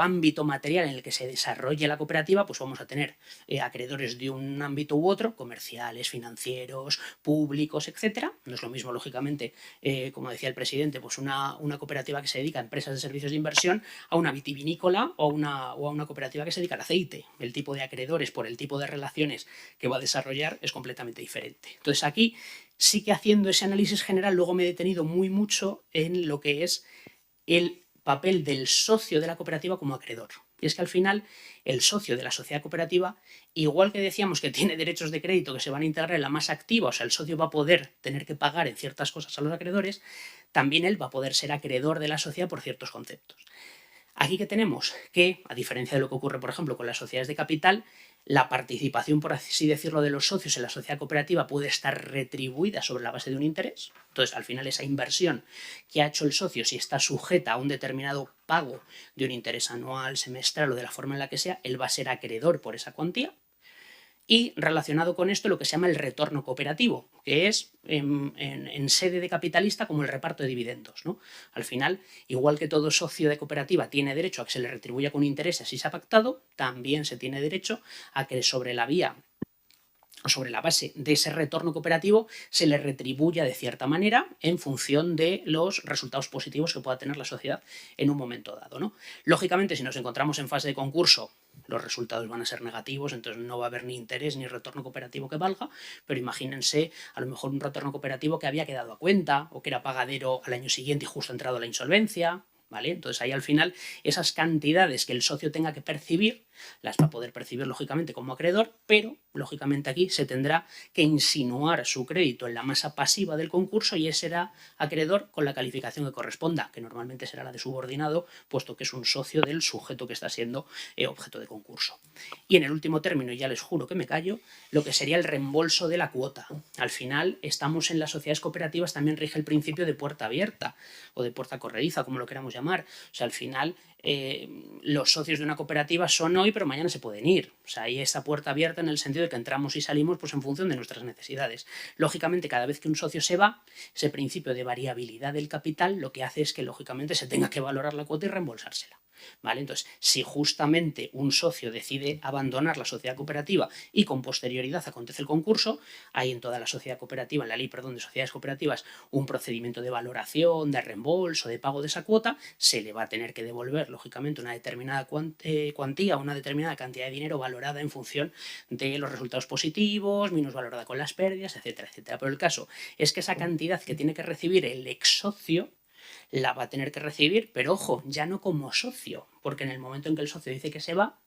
ámbito material en el que se desarrolle la cooperativa, pues vamos a tener acreedores de un ámbito u otro, comerciales, financieros, públicos, etcétera. No es lo mismo, lógicamente, como decía el presidente, pues una cooperativa que se dedica a empresas de servicios de inversión a una vitivinícola o a una cooperativa que se dedica al aceite. El tipo de acreedores por el tipo de relaciones que va a desarrollar es completamente diferente. Entonces aquí sí que haciendo ese análisis general luego me he detenido muy mucho en lo que es el papel del socio de la cooperativa como acreedor. Y es que al final el socio de la sociedad cooperativa, igual que decíamos que tiene derechos de crédito que se van a integrar en la masa activa, o sea, el socio va a poder tener que pagar en ciertas cosas a los acreedores, también él va a poder ser acreedor de la sociedad por ciertos conceptos. Aquí que tenemos que, a diferencia de lo que ocurre, por ejemplo, con las sociedades de capital, la participación, por así decirlo, de los socios en la sociedad cooperativa puede estar retribuida sobre la base de un interés. Entonces, al final, esa inversión que ha hecho el socio, si está sujeta a un determinado pago de un interés anual, semestral o de la forma en la que sea, él va a ser acreedor por esa cuantía. Y relacionado con esto lo que se llama el retorno cooperativo, que es en sede de capitalista como el reparto de dividendos, ¿no? Al final, igual que todo socio de cooperativa tiene derecho a que se le retribuya con intereses si se ha pactado, también se tiene derecho a que sobre la vía o sobre la base de ese retorno cooperativo se le retribuya de cierta manera en función de los resultados positivos que pueda tener la sociedad en un momento dado, ¿no? Lógicamente, si nos encontramos en fase de concurso, los resultados van a ser negativos, entonces no va a haber ni interés ni retorno cooperativo que valga, pero imagínense a lo mejor un retorno cooperativo que había quedado a cuenta o que era pagadero al año siguiente y justo ha entrado a la insolvencia, ¿vale? Entonces ahí al final esas cantidades que el socio tenga que percibir las va a poder percibir lógicamente como acreedor, pero lógicamente aquí se tendrá que insinuar su crédito en la masa pasiva del concurso y ese será acreedor con la calificación que corresponda, que normalmente será la de subordinado, puesto que es un socio del sujeto que está siendo objeto de concurso. Y en el último término, y ya les juro que me callo, lo que sería el reembolso de la cuota. Al final estamos en las sociedades cooperativas, también rige el principio de puerta abierta o de puerta corrediza, como lo queramos llamar. O sea, al final los socios de una cooperativa son hoy, pero mañana se pueden ir. O sea, hay esa puerta abierta en el sentido de que entramos y salimos pues, en función de nuestras necesidades. Lógicamente, cada vez que un socio se va, ese principio de variabilidad del capital lo que hace es que, lógicamente, se tenga que valorar la cuota y reembolsársela. ¿Vale? Entonces, si justamente un socio decide abandonar la sociedad cooperativa y con posterioridad acontece el concurso, hay en toda la sociedad cooperativa, en la ley, perdón, de sociedades cooperativas, un procedimiento de valoración, de reembolso, de pago de esa cuota, se le va a tener que devolver, lógicamente, una determinada cuantía, una determinada cantidad de dinero valorada en función de los resultados positivos, menos valorada con las pérdidas, etcétera, etcétera. Pero el caso es que esa cantidad que tiene que recibir el ex socio la va a tener que recibir, pero ojo, ya no como socio, porque en el momento en que el socio dice que se va,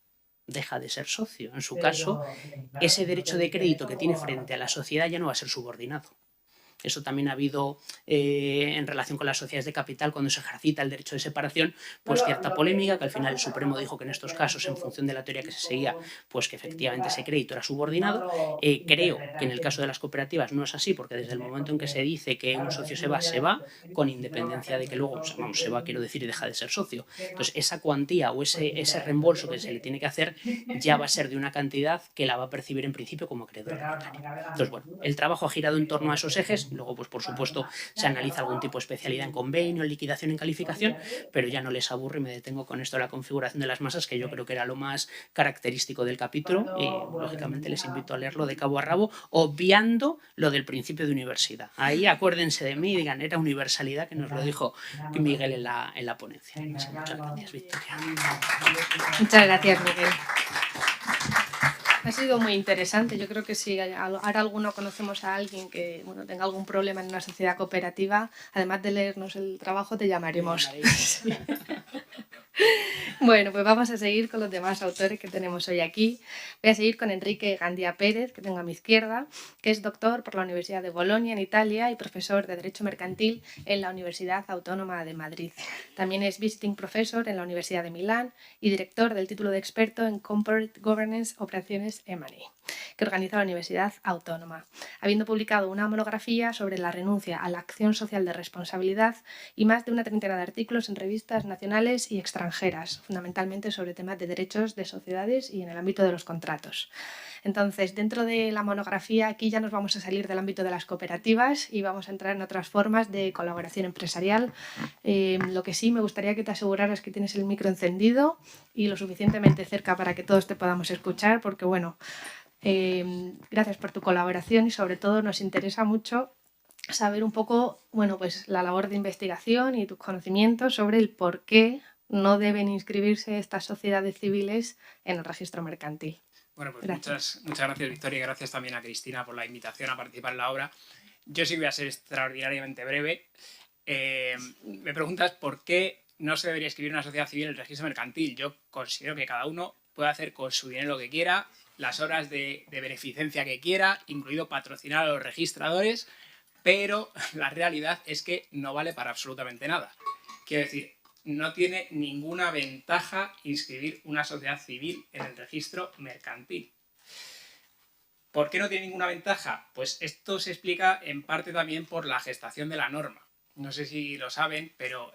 deja de ser socio. En su caso, ese derecho de crédito que tiene frente a la sociedad ya no va a ser subordinado. Eso también ha habido en relación con las sociedades de capital cuando se ejercita el derecho de separación, pues cierta polémica, que al final el Supremo dijo que en estos casos, en función de la teoría que se seguía, pues que efectivamente ese crédito era subordinado. Creo que en el caso de las cooperativas no es así, porque desde el momento en que se dice que un socio se va, con independencia de que luego, o sea, vamos, se va, quiero decir, y deja de ser socio. Entonces, esa cuantía o ese reembolso que se le tiene que hacer ya va a ser de una cantidad que la va a percibir en principio como acreedor ordinario. Entonces, bueno, el trabajo ha girado en torno a esos ejes. Luego, pues por supuesto, se analiza algún tipo de especialidad en convenio, en liquidación, en calificación, pero ya no les aburro y me detengo con esto de la configuración de las masas, que yo creo que era lo más característico del capítulo y, lógicamente, les invito a leerlo de cabo a rabo, obviando lo del principio de universidad. Ahí acuérdense de mí y digan, era universalidad, que nos lo dijo Miguel en la ponencia. Muchas gracias, Victoria. Muchas gracias, Miguel. Ha sido muy interesante. Yo creo que si ahora alguno conocemos a alguien que tenga algún problema en una sociedad cooperativa, además de leernos el trabajo, te llamaremos. Sí. Bueno, pues vamos a seguir con los demás autores que tenemos hoy aquí. Voy a seguir con Enrique Gandia Pérez, que tengo a mi izquierda, que es doctor por la Universidad de Bolonia en Italia y profesor de Derecho Mercantil en la Universidad Autónoma de Madrid. También es visiting professor en la Universidad de Milán y director del título de experto en Corporate Governance, Operaciones M&A, que organiza la Universidad Autónoma, habiendo publicado una monografía sobre la renuncia a la acción social de responsabilidad y más de una treintena de artículos en revistas nacionales y extranjeras, fundamentalmente sobre temas de derechos de sociedades y en el ámbito de los contratos. Entonces, dentro de la monografía, aquí ya nos vamos a salir del ámbito de las cooperativas y vamos a entrar en otras formas de colaboración empresarial. Lo que sí, me gustaría que te aseguraras que tienes el micro encendido y lo suficientemente cerca para que todos te podamos escuchar, porque bueno, gracias por tu colaboración y sobre todo nos interesa mucho saber un poco, bueno, pues la labor de investigación y tus conocimientos sobre el por qué no deben inscribirse estas sociedades civiles en el registro mercantil. Bueno, pues muchas gracias, Victoria, y gracias también a Cristina por la invitación a participar en la obra. Yo sí voy a ser extraordinariamente breve. Me preguntas por qué no se debería escribir una sociedad civil en el registro mercantil. Yo considero que cada uno puede hacer con su dinero lo que quiera, las horas de beneficencia que quiera, incluido patrocinar a los registradores, pero la realidad es que no vale para absolutamente nada. Quiero decir, no tiene ninguna ventaja inscribir una sociedad civil en el registro mercantil. ¿Por qué no tiene ninguna ventaja? Pues esto se explica en parte también por la gestación de la norma. No sé si lo saben, pero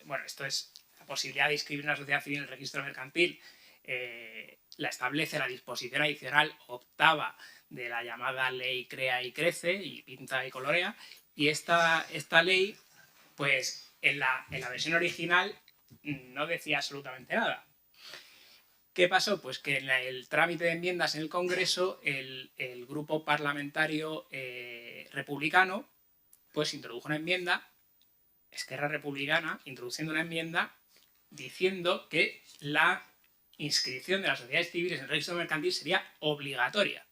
bueno, esto es la posibilidad de inscribir una sociedad civil en el registro mercantil. La establece la disposición adicional octava de la llamada Ley Crea y Crece, y pinta y colorea, y esta ley, pues en la versión original no decía absolutamente nada. ¿Qué pasó? Pues que en el trámite de enmiendas en el Congreso, el grupo parlamentario republicano pues introdujo una enmienda, Esquerra Republicana, introduciendo una enmienda diciendo que la inscripción de las sociedades civiles en el registro mercantil sería obligatoria.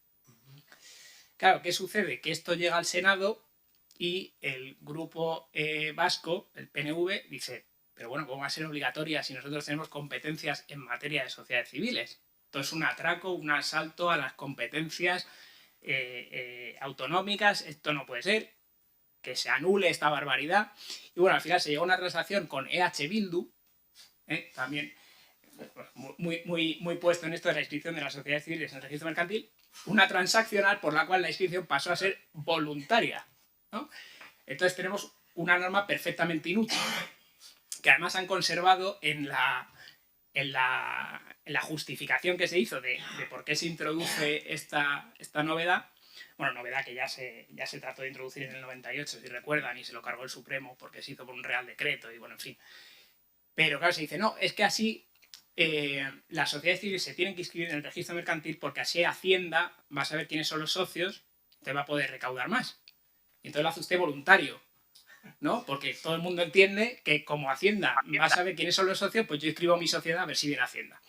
Claro, ¿qué sucede? Que esto llega al Senado y el grupo vasco, el PNV, dice, pero bueno, ¿cómo va a ser obligatoria si nosotros tenemos competencias en materia de sociedades civiles? Esto es un atraco, un asalto a las competencias autonómicas, esto no puede ser, que se anule esta barbaridad. Y bueno, al final se llegó a una transacción con EH Bildu, también muy puesto en esto de la inscripción de las sociedades civiles en el registro mercantil, una transaccional por la cual la inscripción pasó a ser voluntaria, ¿no? Entonces tenemos una norma perfectamente inútil, que además han conservado en la justificación que se hizo de por qué se introduce esta novedad. Bueno, novedad que ya se trató de introducir en el 98, si recuerdan, y se lo cargó el Supremo porque se hizo por un Real Decreto y bueno, en fin. Pero claro, se dice, no, es que así las sociedades civiles se tienen que inscribir en el registro mercantil porque así Hacienda va a saber quiénes son los socios, te va a poder recaudar más. Y entonces lo hace usted voluntario, ¿no? Porque todo el mundo entiende que como Hacienda va a saber quiénes son los socios, pues yo inscribo mi sociedad a ver si viene Hacienda.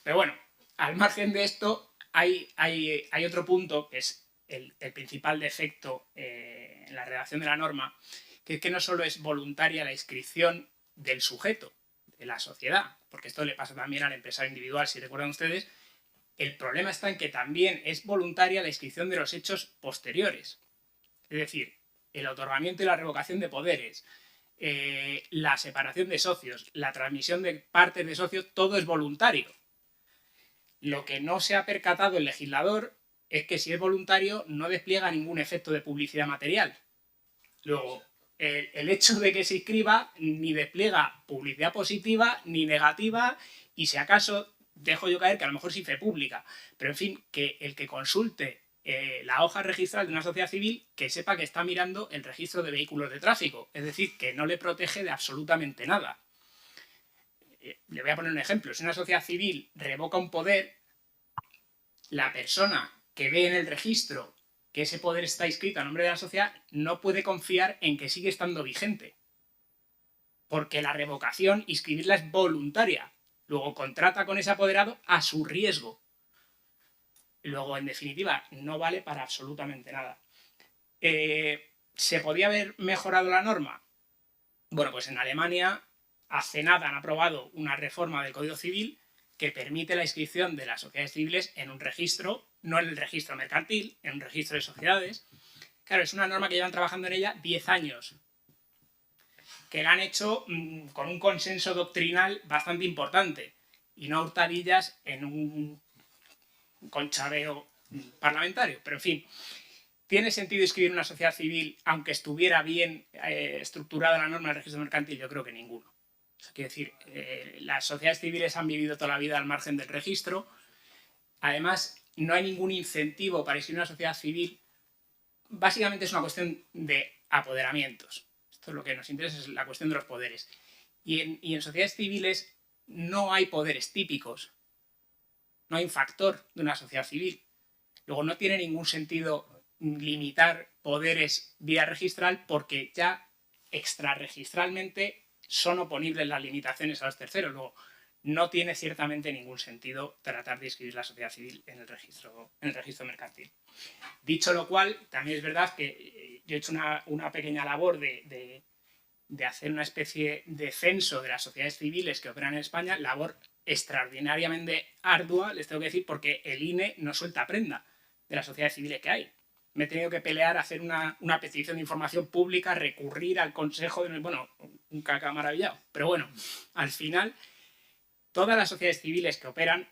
Pero bueno, al margen de esto, hay otro punto que es el principal defecto en la redacción de la norma, que es que no solo es voluntaria la inscripción del sujeto, de la sociedad, porque esto le pasa también al empresario individual, si recuerdan ustedes, el problema está en que también es voluntaria la inscripción de los hechos posteriores. Es decir, el otorgamiento y la revocación de poderes, la separación de socios, la transmisión de partes de socios, todo es voluntario. Lo que no se ha percatado el legislador es que si es voluntario no despliega ningún efecto de publicidad material. Luego, el hecho de que se inscriba ni despliega publicidad positiva ni negativa, y si acaso dejo yo caer que a lo mejor sí fe pública, pero en fin, que el que consulte la hoja registral de una sociedad civil, que sepa que está mirando el registro de vehículos de tráfico, es decir, que no le protege de absolutamente nada. Le voy a poner un ejemplo. Si una sociedad civil revoca un poder, la persona que ve en el registro que ese poder está inscrito a nombre de la sociedad no puede confiar en que sigue estando vigente, porque la revocación, inscribirla es voluntaria. Luego contrata con ese apoderado a su riesgo. Luego, en definitiva, no vale para absolutamente nada. ¿Se podía haber mejorado la norma? Bueno, pues en Alemania hace nada han aprobado una reforma del Código Civil que permite la inscripción de las sociedades civiles en un registro, no en el registro mercantil, en un registro de sociedades. Claro, es una norma que llevan trabajando en ella 10 años, que la han hecho con un consenso doctrinal bastante importante y no hurtadillas en un conchaveo parlamentario. Pero en fin, ¿tiene sentido inscribir una sociedad civil aunque estuviera bien estructurada la norma del registro mercantil? Yo creo que ninguno. O sea, quiero decir, las sociedades civiles han vivido toda la vida al margen del registro. Además, no hay ningún incentivo para inscribir una sociedad civil. Básicamente es una cuestión de apoderamientos. Esto es lo que nos interesa, es la cuestión de los poderes. Y en sociedades civiles no hay poderes típicos. No hay un factor de una sociedad civil. Luego no tiene ningún sentido limitar poderes vía registral porque ya extrarregistralmente son oponibles las limitaciones a los terceros. Luego, no tiene ciertamente ningún sentido tratar de inscribir la sociedad civil en el registro mercantil. Dicho lo cual, también es verdad que yo he hecho una pequeña labor de hacer una especie de censo de las sociedades civiles que operan en España, labor extraordinariamente ardua, les tengo que decir, porque el INE no suelta prenda de las sociedades civiles que hay. Me he tenido que pelear, hacer una petición de información pública, recurrir al Consejo de... Bueno, un caca maravillado. Pero bueno, al final, todas las sociedades civiles que operan,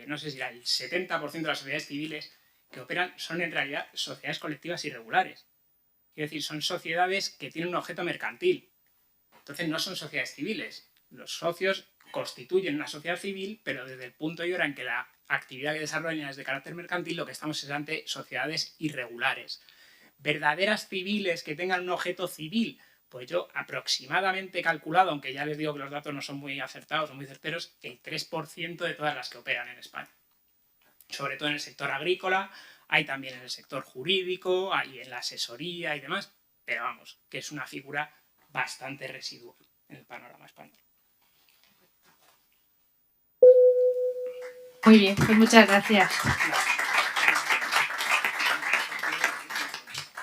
no sé si era el 70% de las sociedades civiles que operan son en realidad sociedades colectivas irregulares. Quiero decir, son sociedades que tienen un objeto mercantil. Entonces no son sociedades civiles. Los socios constituyen una sociedad civil, pero desde el punto y hora en que la actividad que desarrollan es de carácter mercantil, lo que estamos es ante sociedades irregulares. Verdaderas civiles que tengan un objeto civil, pues yo aproximadamente he calculado, aunque ya les digo que los datos no son muy acertados o muy certeros, el 3% de todas las que operan en España. Sobre todo en el sector agrícola, hay también en el sector jurídico, hay en la asesoría y demás, pero vamos, que es una figura bastante residual en el panorama español. Muy bien, pues muchas gracias.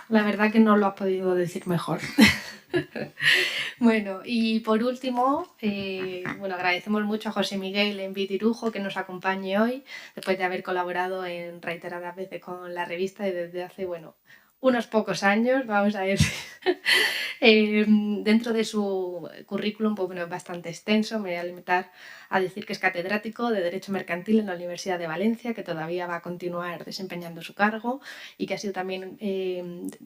La verdad que no lo has podido decir mejor. Bueno, y por último, bueno, agradecemos mucho a José Miguel Envitirujo que nos acompañe hoy, después de haber colaborado en reiteradas veces con la revista y desde hace, bueno, unos pocos años, vamos a decir. Dentro de su currículum, pues bueno, es bastante extenso. Me voy a limitar a decir que es catedrático de Derecho Mercantil en la Universidad de Valencia, que todavía va a continuar desempeñando su cargo y que ha sido también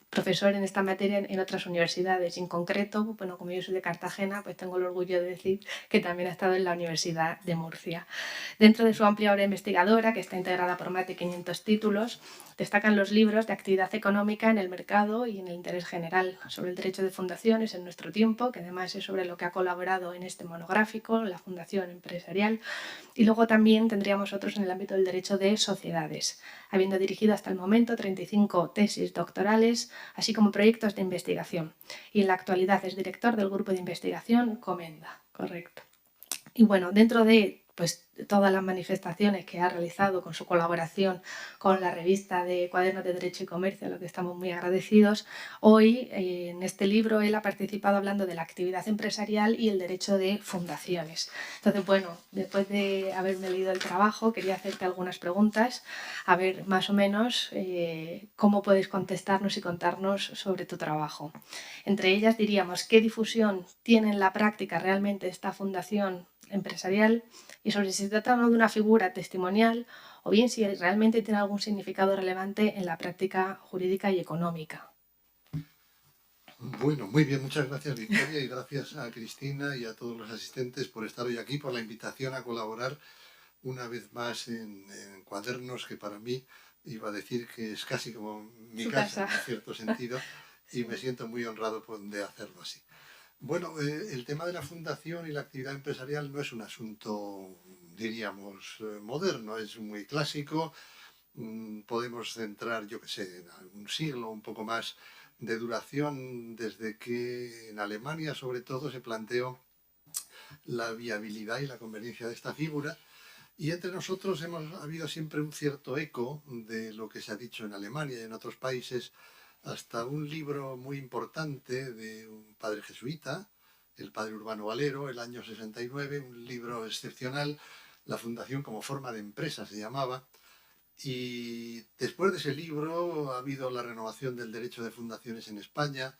profesor en esta materia en otras universidades. Y en concreto, bueno, como yo soy de Cartagena, pues tengo el orgullo de decir que también ha estado en la Universidad de Murcia. Dentro de su amplia obra investigadora, que está integrada por más de 500 títulos, destacan los libros de actividad económica en el mercado y en el interés general, sobre el derecho de fundaciones en nuestro tiempo, que además es sobre lo que ha colaborado en este monográfico, la Fundación Empresarial, y luego también tendríamos otros en el ámbito del derecho de sociedades, habiendo dirigido hasta el momento 35 tesis doctorales, así como proyectos de investigación. Y en la actualidad es director del grupo de investigación Comenda, correcto. Y bueno, dentro de pues, todas las manifestaciones que ha realizado con su colaboración con la revista de Cuadernos de Derecho y Comercio, a lo que estamos muy agradecidos, hoy en este libro él ha participado hablando de la actividad empresarial y el derecho de fundaciones. Entonces, bueno, después de haberme leído el trabajo, quería hacerte algunas preguntas, a ver más o menos cómo puedes contestarnos y contarnos sobre tu trabajo. Entre ellas diríamos, ¿qué difusión tiene en la práctica realmente esta fundación empresarial? Y sobre si se trata o no de una figura testimonial o bien si realmente tiene algún significado relevante en la práctica jurídica y económica. Bueno, muy bien, muchas gracias Victoria y gracias a Cristina y a todos los asistentes por estar hoy aquí, por la invitación a colaborar una vez más en Cuadernos, que para mí iba a decir que es casi como mi casa en cierto sentido, y me siento muy honrado de hacerlo así. Bueno, el tema de la fundación y la actividad empresarial no es un asunto, diríamos, moderno, es muy clásico. Podemos centrar, yo que sé, en un siglo, un poco más de duración, desde que en Alemania, sobre todo, se planteó la viabilidad y la conveniencia de esta figura. Y entre nosotros ha habido siempre un cierto eco de lo que se ha dicho en Alemania y en otros países, hasta un libro muy importante de un padre jesuita, el padre Urbano Valero, el año 69, un libro excepcional, La Fundación como forma de empresa se llamaba, y después de ese libro ha habido la renovación del derecho de fundaciones en España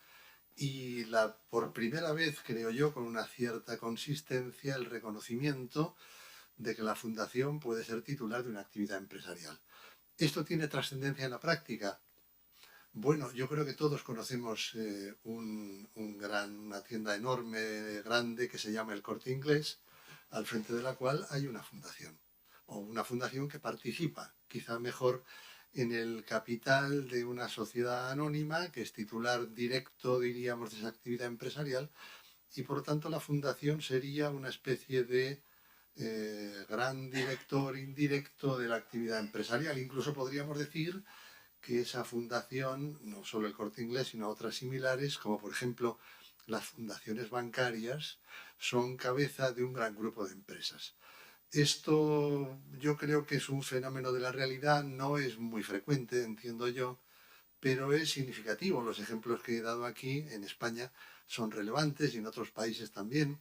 y por primera vez, creo yo, con una cierta consistencia, el reconocimiento de que la fundación puede ser titular de una actividad empresarial. ¿Esto tiene trascendencia en la práctica? Bueno, yo creo que todos conocemos una tienda enorme, grande, que se llama El Corte Inglés, al frente de la cual hay una fundación, o una fundación que participa, quizá mejor, en el capital de una sociedad anónima, que es titular directo, diríamos, de esa actividad empresarial, y por lo tanto la fundación sería una especie de gran director indirecto de la actividad empresarial. Incluso podríamos decir que esa fundación, no solo el Corte Inglés, sino otras similares, como por ejemplo las fundaciones bancarias, son cabeza de un gran grupo de empresas. Esto yo creo que es un fenómeno de la realidad, no es muy frecuente, entiendo yo, pero es significativo. Los ejemplos que he dado aquí en España son relevantes y en otros países también.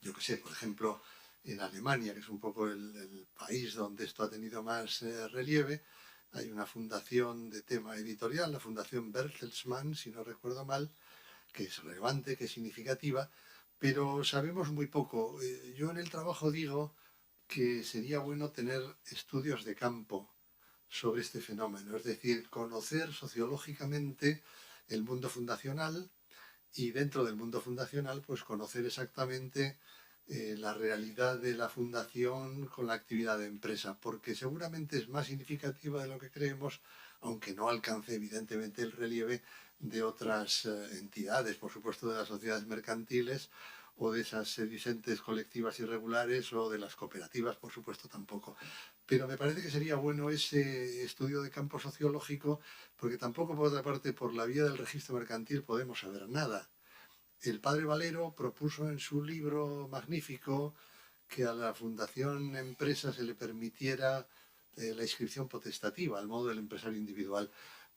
Yo que sé, por ejemplo, en Alemania, que es un poco el país donde esto ha tenido más relieve, hay una fundación de tema editorial, la Fundación Bertelsmann, si no recuerdo mal, que es relevante, que es significativa, pero sabemos muy poco. Yo en el trabajo digo que sería bueno tener estudios de campo sobre este fenómeno, es decir, conocer sociológicamente el mundo fundacional y dentro del mundo fundacional pues conocer exactamente la realidad de la fundación con la actividad de empresa, porque seguramente es más significativa de lo que creemos, aunque no alcance evidentemente el relieve de otras entidades, por supuesto de las sociedades mercantiles o de esas sedicentes colectivas irregulares o de las cooperativas, por supuesto tampoco. Pero me parece que sería bueno ese estudio de campo sociológico, porque tampoco por otra parte por la vía del registro mercantil podemos saber nada. El padre Valero propuso en su libro magnífico que a la Fundación Empresa se le permitiera la inscripción potestativa, al modo del empresario individual.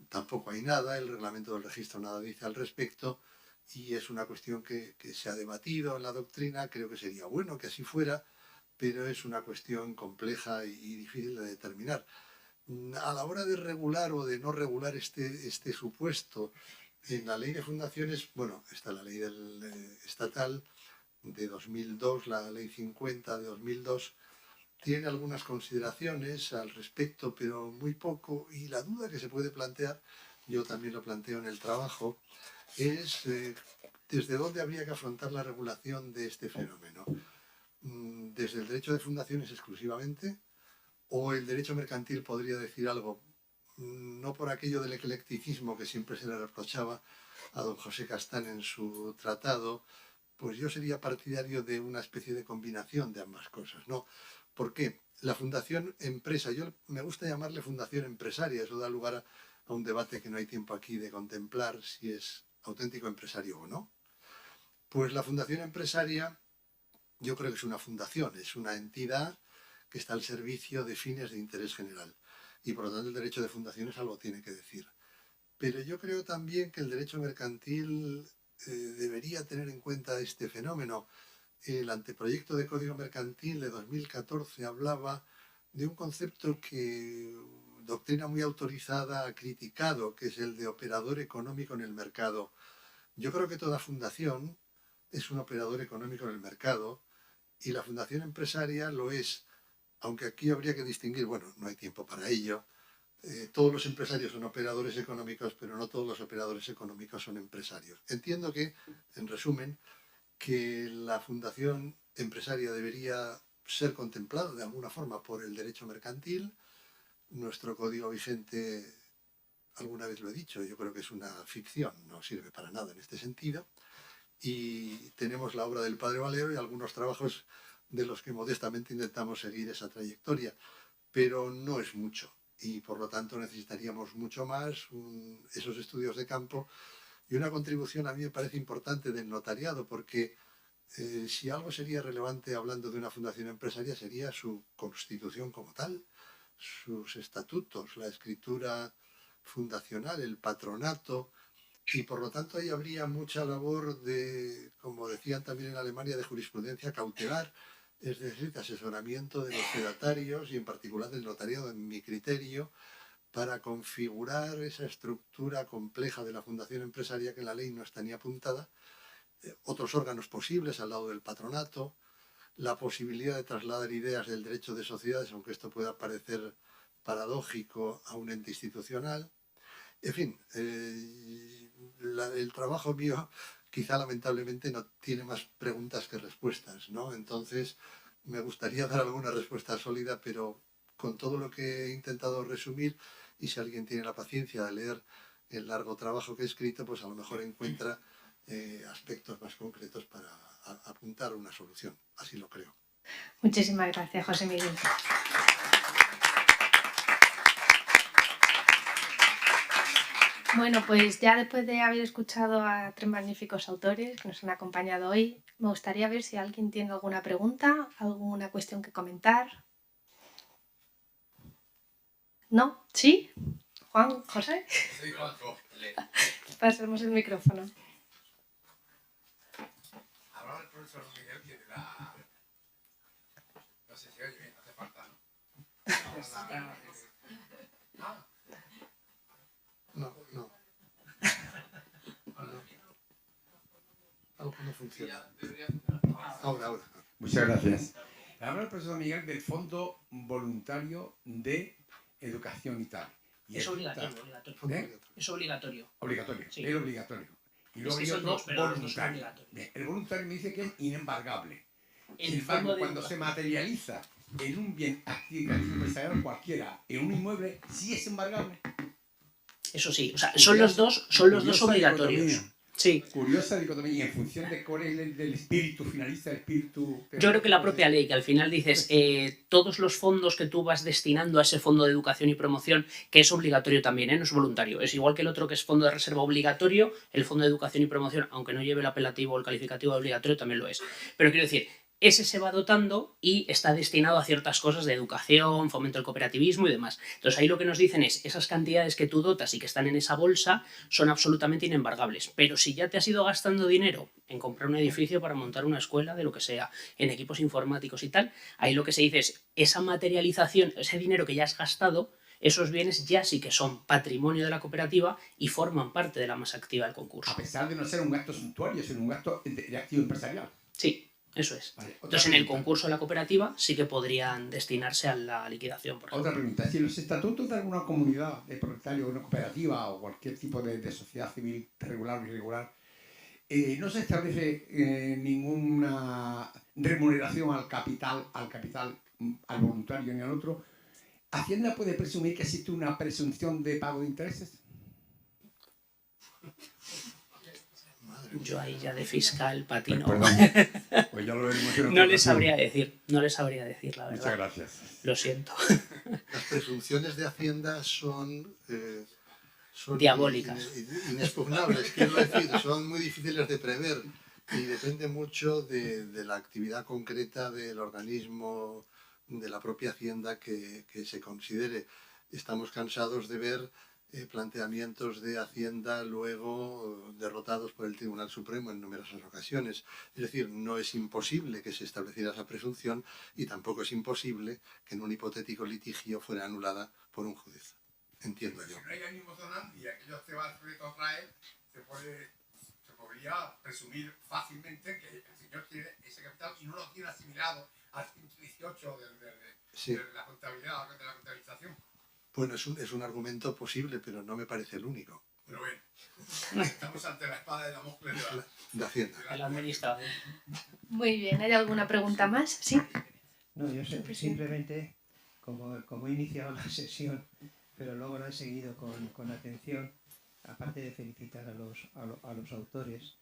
Tampoco hay nada, el reglamento del registro nada dice al respecto, y es una cuestión que se ha debatido en la doctrina. Creo que sería bueno que así fuera, pero es una cuestión compleja y difícil de determinar. A la hora de regular o de no regular este supuesto en la ley de fundaciones, bueno, está la ley estatal de 2002, la ley 50 de 2002, tiene algunas consideraciones al respecto, pero muy poco, y la duda que se puede plantear, yo también lo planteo en el trabajo, es desde dónde habría que afrontar la regulación de este fenómeno. ¿Desde el derecho de fundaciones exclusivamente? ¿O el derecho mercantil podría decir algo? No por aquello del eclecticismo que siempre se le reprochaba a don José Castán en su tratado, pues yo sería partidario de una especie de combinación de ambas cosas, ¿no? ¿Por qué? La fundación empresa, yo me gusta llamarle fundación empresaria, eso da lugar a un debate que no hay tiempo aquí de contemplar si es auténtico empresario o no. Pues la fundación empresaria yo creo que es una fundación, es una entidad que está al servicio de fines de interés general, y por lo tanto el derecho de fundaciones algo tiene que decir. Pero yo creo también que el derecho mercantil debería tener en cuenta este fenómeno. El anteproyecto de Código Mercantil de 2014 hablaba de un concepto que doctrina muy autorizada ha criticado, que es el de operador económico en el mercado. Yo creo que toda fundación es un operador económico en el mercado, y la fundación empresaria lo es, aunque aquí habría que distinguir, bueno, no hay tiempo para ello. Todos los empresarios son operadores económicos, pero no todos los operadores económicos son empresarios. Entiendo que, en resumen, que la fundación empresaria debería ser contemplada de alguna forma por el derecho mercantil. Nuestro código vigente, alguna vez lo he dicho, yo creo que es una ficción, no sirve para nada en este sentido. Y tenemos la obra del Padre Valero y algunos trabajos de los que modestamente intentamos seguir esa trayectoria, pero no es mucho, y por lo tanto necesitaríamos mucho más, esos estudios de campo, y una contribución a mí me parece importante del notariado, porque si algo sería relevante hablando de una fundación empresaria sería su constitución como tal, sus estatutos, la escritura fundacional, el patronato, y por lo tanto ahí habría mucha labor de, como decían también en Alemania, de jurisprudencia cautelar, es decir, de asesoramiento de los fedatarios y en particular del notariado, en mi criterio, para configurar esa estructura compleja de la fundación empresaria que en la ley no está ni apuntada, otros órganos posibles al lado del patronato, la posibilidad de trasladar ideas del derecho de sociedades, aunque esto pueda parecer paradójico, a un ente institucional. En fin, el trabajo mío quizá lamentablemente no tiene más preguntas que respuestas, ¿no? Entonces me gustaría dar alguna respuesta sólida, pero con todo lo que he intentado resumir, y si alguien tiene la paciencia de leer el largo trabajo que he escrito, pues a lo mejor encuentra aspectos más concretos para apuntar una solución. Así lo creo. Muchísimas gracias, José Miguel. Bueno, pues ya después de haber escuchado a tres magníficos autores que nos han acompañado hoy, me gustaría ver si alguien tiene alguna pregunta, alguna cuestión que comentar. ¿No? ¿Sí? ¿Juan? ¿José? Sí, Juanjo. Pasemos el micrófono. Hablaba el profesor Miguel que de la... No sé si oye bien, hace falta, ¿no? No. Algo no funciona. Ahora. Muchas gracias. Habla el profesor Miguel del Fondo Voluntario de Educación y tal. Y es obligatorio. Es obligatorio. Obligatorio, sí. Es obligatorio. Y luego es que hay otro voluntario. Bien, El voluntario me dice que es inembargable. El Sin embargo, fondo de cuando se materializa en un bien activo empresarial cualquiera, en un inmueble, sí es embargable. Eso sí, o sea, son los dos obligatorios. Dicotomía. Sí. Curiosa dicotomía, y en función de cuál es el espíritu finalista, el espíritu... Yo creo que la propia ley, que al final dices, todos los fondos que tú vas destinando a ese fondo de educación y promoción, que es obligatorio también, no es voluntario. Es igual que el otro que es fondo de reserva obligatorio, el fondo de educación y promoción, aunque no lleve el apelativo o el calificativo de obligatorio, también lo es. Pero quiero decir, ese se va dotando y está destinado a ciertas cosas de educación, fomento del cooperativismo y demás. Entonces ahí lo que nos dicen es, esas cantidades que tú dotas y que están en esa bolsa son absolutamente inembargables, pero si ya te has ido gastando dinero en comprar un edificio para montar una escuela, de lo que sea, en equipos informáticos y tal, ahí lo que se dice es, esa materialización, ese dinero que ya has gastado, esos bienes ya sí que son patrimonio de la cooperativa y forman parte de la masa activa del concurso. A pesar de no ser un gasto suntuario, sino un gasto de activo empresarial. Sí. Eso es. Vale, entonces, en el concurso de la cooperativa sí que podrían destinarse a la liquidación, por ejemplo. Otra pregunta. Si los estatutos de alguna comunidad de propietarios, una cooperativa o cualquier tipo de sociedad civil regular o irregular, no se establece ninguna remuneración al capital, al voluntario ni al otro, ¿Hacienda puede presumir que existe una presunción de pago de intereses? Yo ahí ya de fiscal patino. Pues ya lo veremos en no les sabría decir, la verdad. Muchas gracias. Lo siento. Las presunciones de Hacienda son diabólicas. Inexpugnables, quiero decir, son muy difíciles de prever y depende mucho de la actividad concreta del organismo, de la propia Hacienda que se considere. Estamos cansados de ver planteamientos de Hacienda luego derrotados por el Tribunal Supremo en numerosas ocasiones. Es decir, no es imposible que se estableciera esa presunción y tampoco es imposible que en un hipotético litigio fuera anulada por un juez. Entiendo yo. Si no hay ánimo sonante y aquello se va a traer, se podría presumir fácilmente que el señor tiene ese capital y no lo tiene asimilado al 118 de la contabilidad, de la contabilización. Bueno, es un argumento posible, pero no me parece el único. Pero bueno, estamos ante la espada de Damocles de Hacienda. El administrador. Muy bien, ¿hay alguna pregunta más? ¿Sí? No, yo simplemente, como he iniciado la sesión, pero luego la he seguido con atención, aparte de felicitar a los autores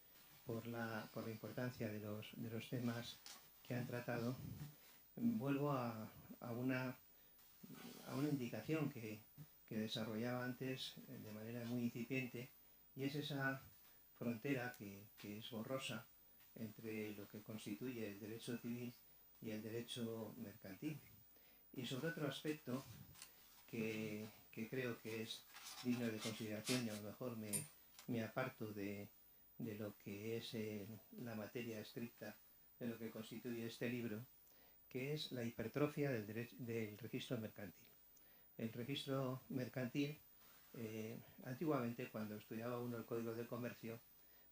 por la importancia de los temas que han tratado, vuelvo a una indicación que desarrollaba antes de manera muy incipiente, y es esa frontera que es borrosa entre lo que constituye el derecho civil y el derecho mercantil. Y sobre otro aspecto que creo que es digno de consideración, y a lo mejor me aparto de lo que es la materia estricta de lo que constituye este libro, que es la hipertrofia del registro mercantil. El registro mercantil, antiguamente, cuando estudiaba uno el Código de Comercio,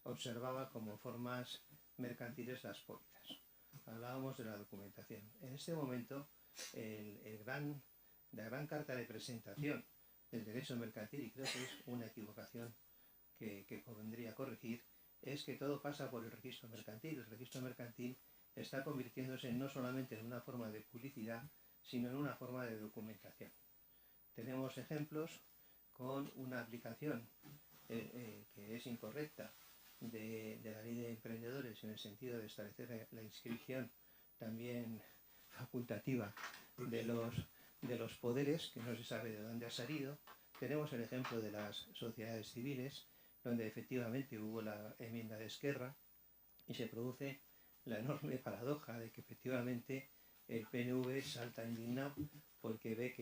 observaba como formas mercantiles las pólizas. Hablábamos de la documentación. En este momento, la gran carta de presentación del derecho mercantil, y creo que es una equivocación que convendría corregir, es que todo pasa por el registro mercantil. El registro mercantil está convirtiéndose no solamente en una forma de publicidad, sino en una forma de documentación. Tenemos ejemplos con una aplicación que es incorrecta de la ley de emprendedores, en el sentido de establecer la inscripción también facultativa de los poderes, que no se sabe de dónde ha salido. Tenemos el ejemplo de las sociedades civiles, donde efectivamente hubo la enmienda de Esquerra y se produce la enorme paradoja de que efectivamente el PNV salta indignado porque ve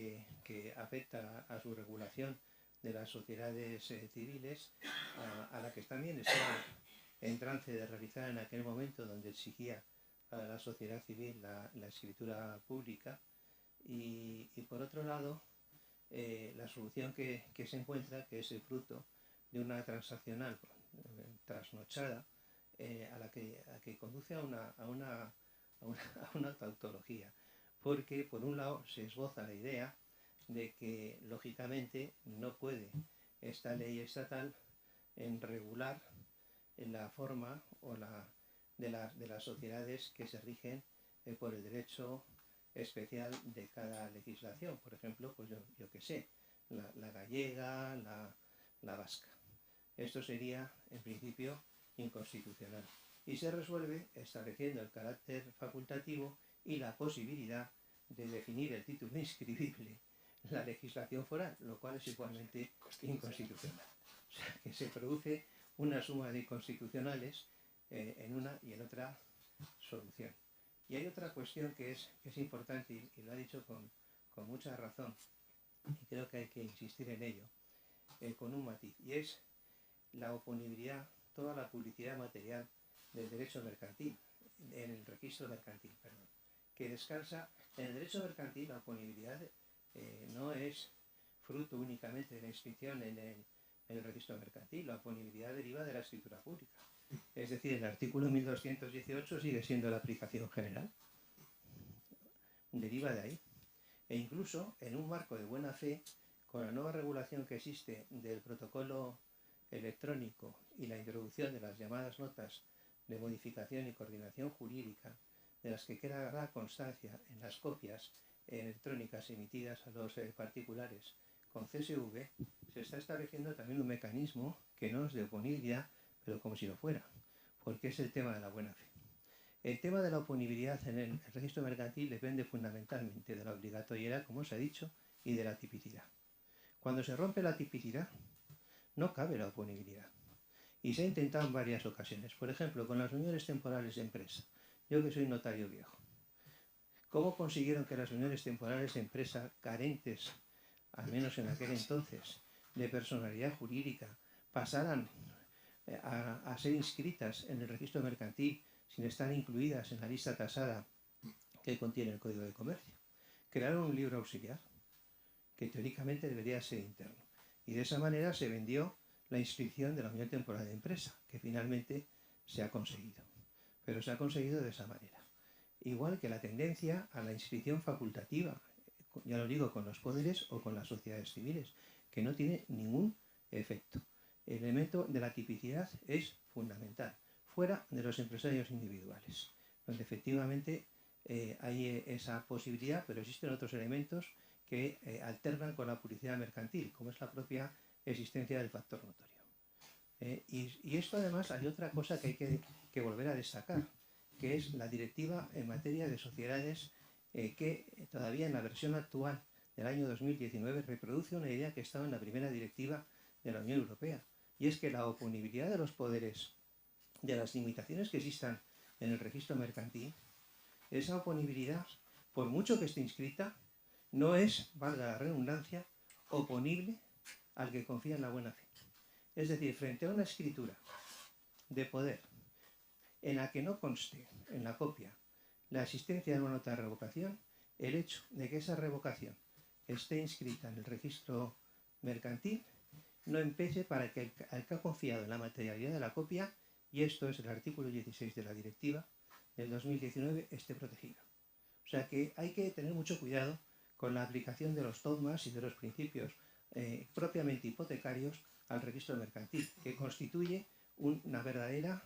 que afecta a su regulación de las sociedades civiles, a la que también estaba en trance de realizar en aquel momento, donde exigía a la sociedad civil la escritura pública. Y por otro lado, la solución que se encuentra, que es el fruto de una transaccional trasnochada, a la que conduce a una tautología, porque por un lado se esboza la idea de que lógicamente no puede esta ley estatal en regular en la forma de las sociedades que se rigen por el derecho especial de cada legislación. Por ejemplo, pues yo qué sé, la gallega, la vasca. Esto sería, en principio, inconstitucional. Y se resuelve estableciendo el carácter facultativo y la posibilidad de definir el título inscribible en la legislación foral, lo cual es igualmente inconstitucional. O sea, que se produce una suma de inconstitucionales en una y en otra solución. Y hay otra cuestión que es importante y lo ha dicho con mucha razón, y creo que hay que insistir en ello, con un matiz, y es la oponibilidad, toda la publicidad material del derecho mercantil, en el registro mercantil, perdón, que descansa en el derecho mercantil. La oponibilidad no es fruto únicamente de la inscripción en el registro mercantil. La oponibilidad deriva de la escritura pública. Es decir, el artículo 1218 sigue siendo la aplicación general. Deriva de ahí. E incluso en un marco de buena fe, con la nueva regulación que existe del protocolo electrónico y la introducción de las llamadas notas de modificación y coordinación jurídica, de las que queda constancia en las copias electrónicas emitidas a los particulares con CSV, se está estableciendo también un mecanismo que no es de oponibilidad, pero como si lo fuera, porque es el tema de la buena fe. El tema de la oponibilidad en el registro mercantil depende fundamentalmente de la obligatoriedad, como os he dicho, y de la tipicidad. Cuando se rompe la tipicidad, no cabe la oponibilidad. Y se ha intentado en varias ocasiones. Por ejemplo, con las uniones temporales de empresa. Yo que soy notario viejo. ¿Cómo consiguieron que las uniones temporales de empresa, carentes, al menos en aquel entonces, de personalidad jurídica, pasaran a ser inscritas en el registro mercantil sin estar incluidas en la lista tasada que contiene el Código de Comercio? Crearon un libro auxiliar que teóricamente debería ser interno. Y de esa manera se vendió la inscripción de la unión temporal de empresa, que finalmente se ha conseguido. Pero se ha conseguido de esa manera. Igual que la tendencia a la inscripción facultativa, ya lo digo, con los poderes o con las sociedades civiles, que no tiene ningún efecto. El elemento de la tipicidad es fundamental, fuera de los empresarios individuales, donde efectivamente hay esa posibilidad, pero existen otros elementos que alternan con la publicidad mercantil, como es la propia existencia del factor notorio. Y esto además hay otra cosa que hay que volver a destacar, que es la directiva en materia de sociedades que todavía en la versión actual del año 2019 reproduce una idea que estaba en la primera directiva de la Unión Europea, y es que la oponibilidad de los poderes, de las limitaciones que existan en el registro mercantil, esa oponibilidad, por mucho que esté inscrita, no es, valga la redundancia, oponible al que confía en la buena fe. Es decir, frente a una escritura de poder en la que no conste en la copia la existencia de una nota de revocación, el hecho de que esa revocación esté inscrita en el registro mercantil no empece para que el que ha confiado en la materialidad de la copia, y esto es el artículo 16 de la directiva del 2019, esté protegido. O sea que hay que tener mucho cuidado con la aplicación de los dogmas y de los principios propiamente hipotecarios al registro mercantil, que constituye una verdadera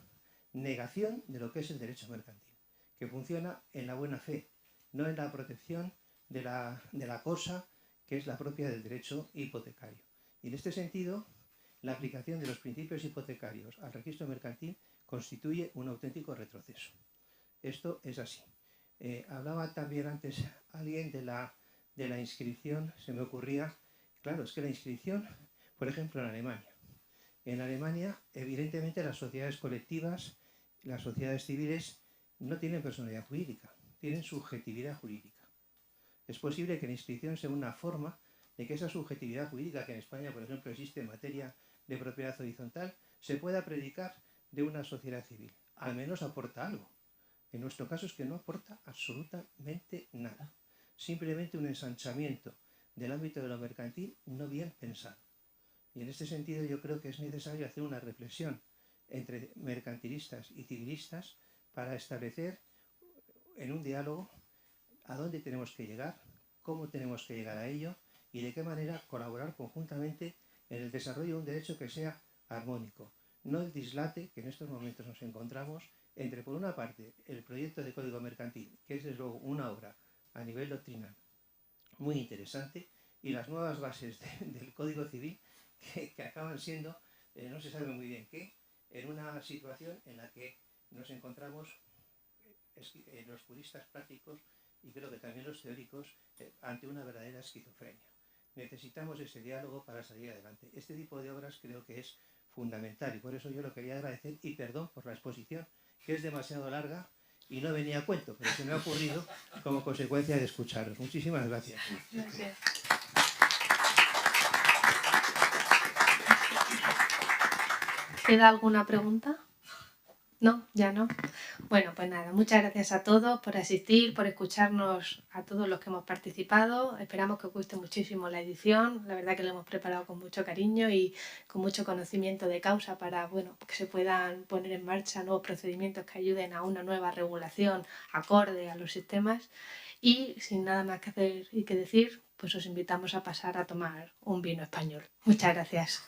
negación de lo que es el derecho mercantil, que funciona en la buena fe, no en la protección de la cosa que es la propia del derecho hipotecario. Y en este sentido, la aplicación de los principios hipotecarios al registro mercantil constituye un auténtico retroceso. Esto es así. Hablaba también antes alguien de la inscripción, se me ocurría, claro, es que la inscripción, por ejemplo, en Alemania. En Alemania, evidentemente, las sociedades colectivas, las sociedades civiles, no tienen personalidad jurídica, tienen subjetividad jurídica. Es posible que la inscripción sea una forma de que esa subjetividad jurídica, que en España, por ejemplo, existe en materia de propiedad horizontal, se pueda predicar de una sociedad civil. Al menos aporta algo. En nuestro caso es que no aporta absolutamente nada. Simplemente un ensanchamiento del ámbito de lo mercantil no bien pensado. Y en este sentido yo creo que es necesario hacer una reflexión entre mercantilistas y civilistas para establecer en un diálogo a dónde tenemos que llegar, cómo tenemos que llegar a ello y de qué manera colaborar conjuntamente en el desarrollo de un derecho que sea armónico. No el dislate que en estos momentos nos encontramos entre, por una parte, el proyecto de Código Mercantil, que es desde luego una obra a nivel doctrinal muy interesante, y las nuevas bases del Código Civil que acaban siendo, no se sabe muy bien qué, en una situación en la que nos encontramos los juristas prácticos y creo que también los teóricos ante una verdadera esquizofrenia. Necesitamos ese diálogo para salir adelante. Este tipo de obras creo que es fundamental y por eso yo lo quería agradecer y perdón por la exposición, que es demasiado larga y no venía a cuento, pero se me ha ocurrido como consecuencia de escucharos. Muchísimas gracias. Gracias. ¿Queda alguna pregunta? ¿No? ¿Ya no? Bueno, pues nada, muchas gracias a todos por asistir, por escucharnos a todos los que hemos participado. Esperamos que os guste muchísimo la edición. La verdad que lo hemos preparado con mucho cariño y con mucho conocimiento de causa para, bueno, que se puedan poner en marcha nuevos procedimientos que ayuden a una nueva regulación acorde a los sistemas. Y sin nada más que hacer y que decir, pues os invitamos a pasar a tomar un vino español. Muchas gracias.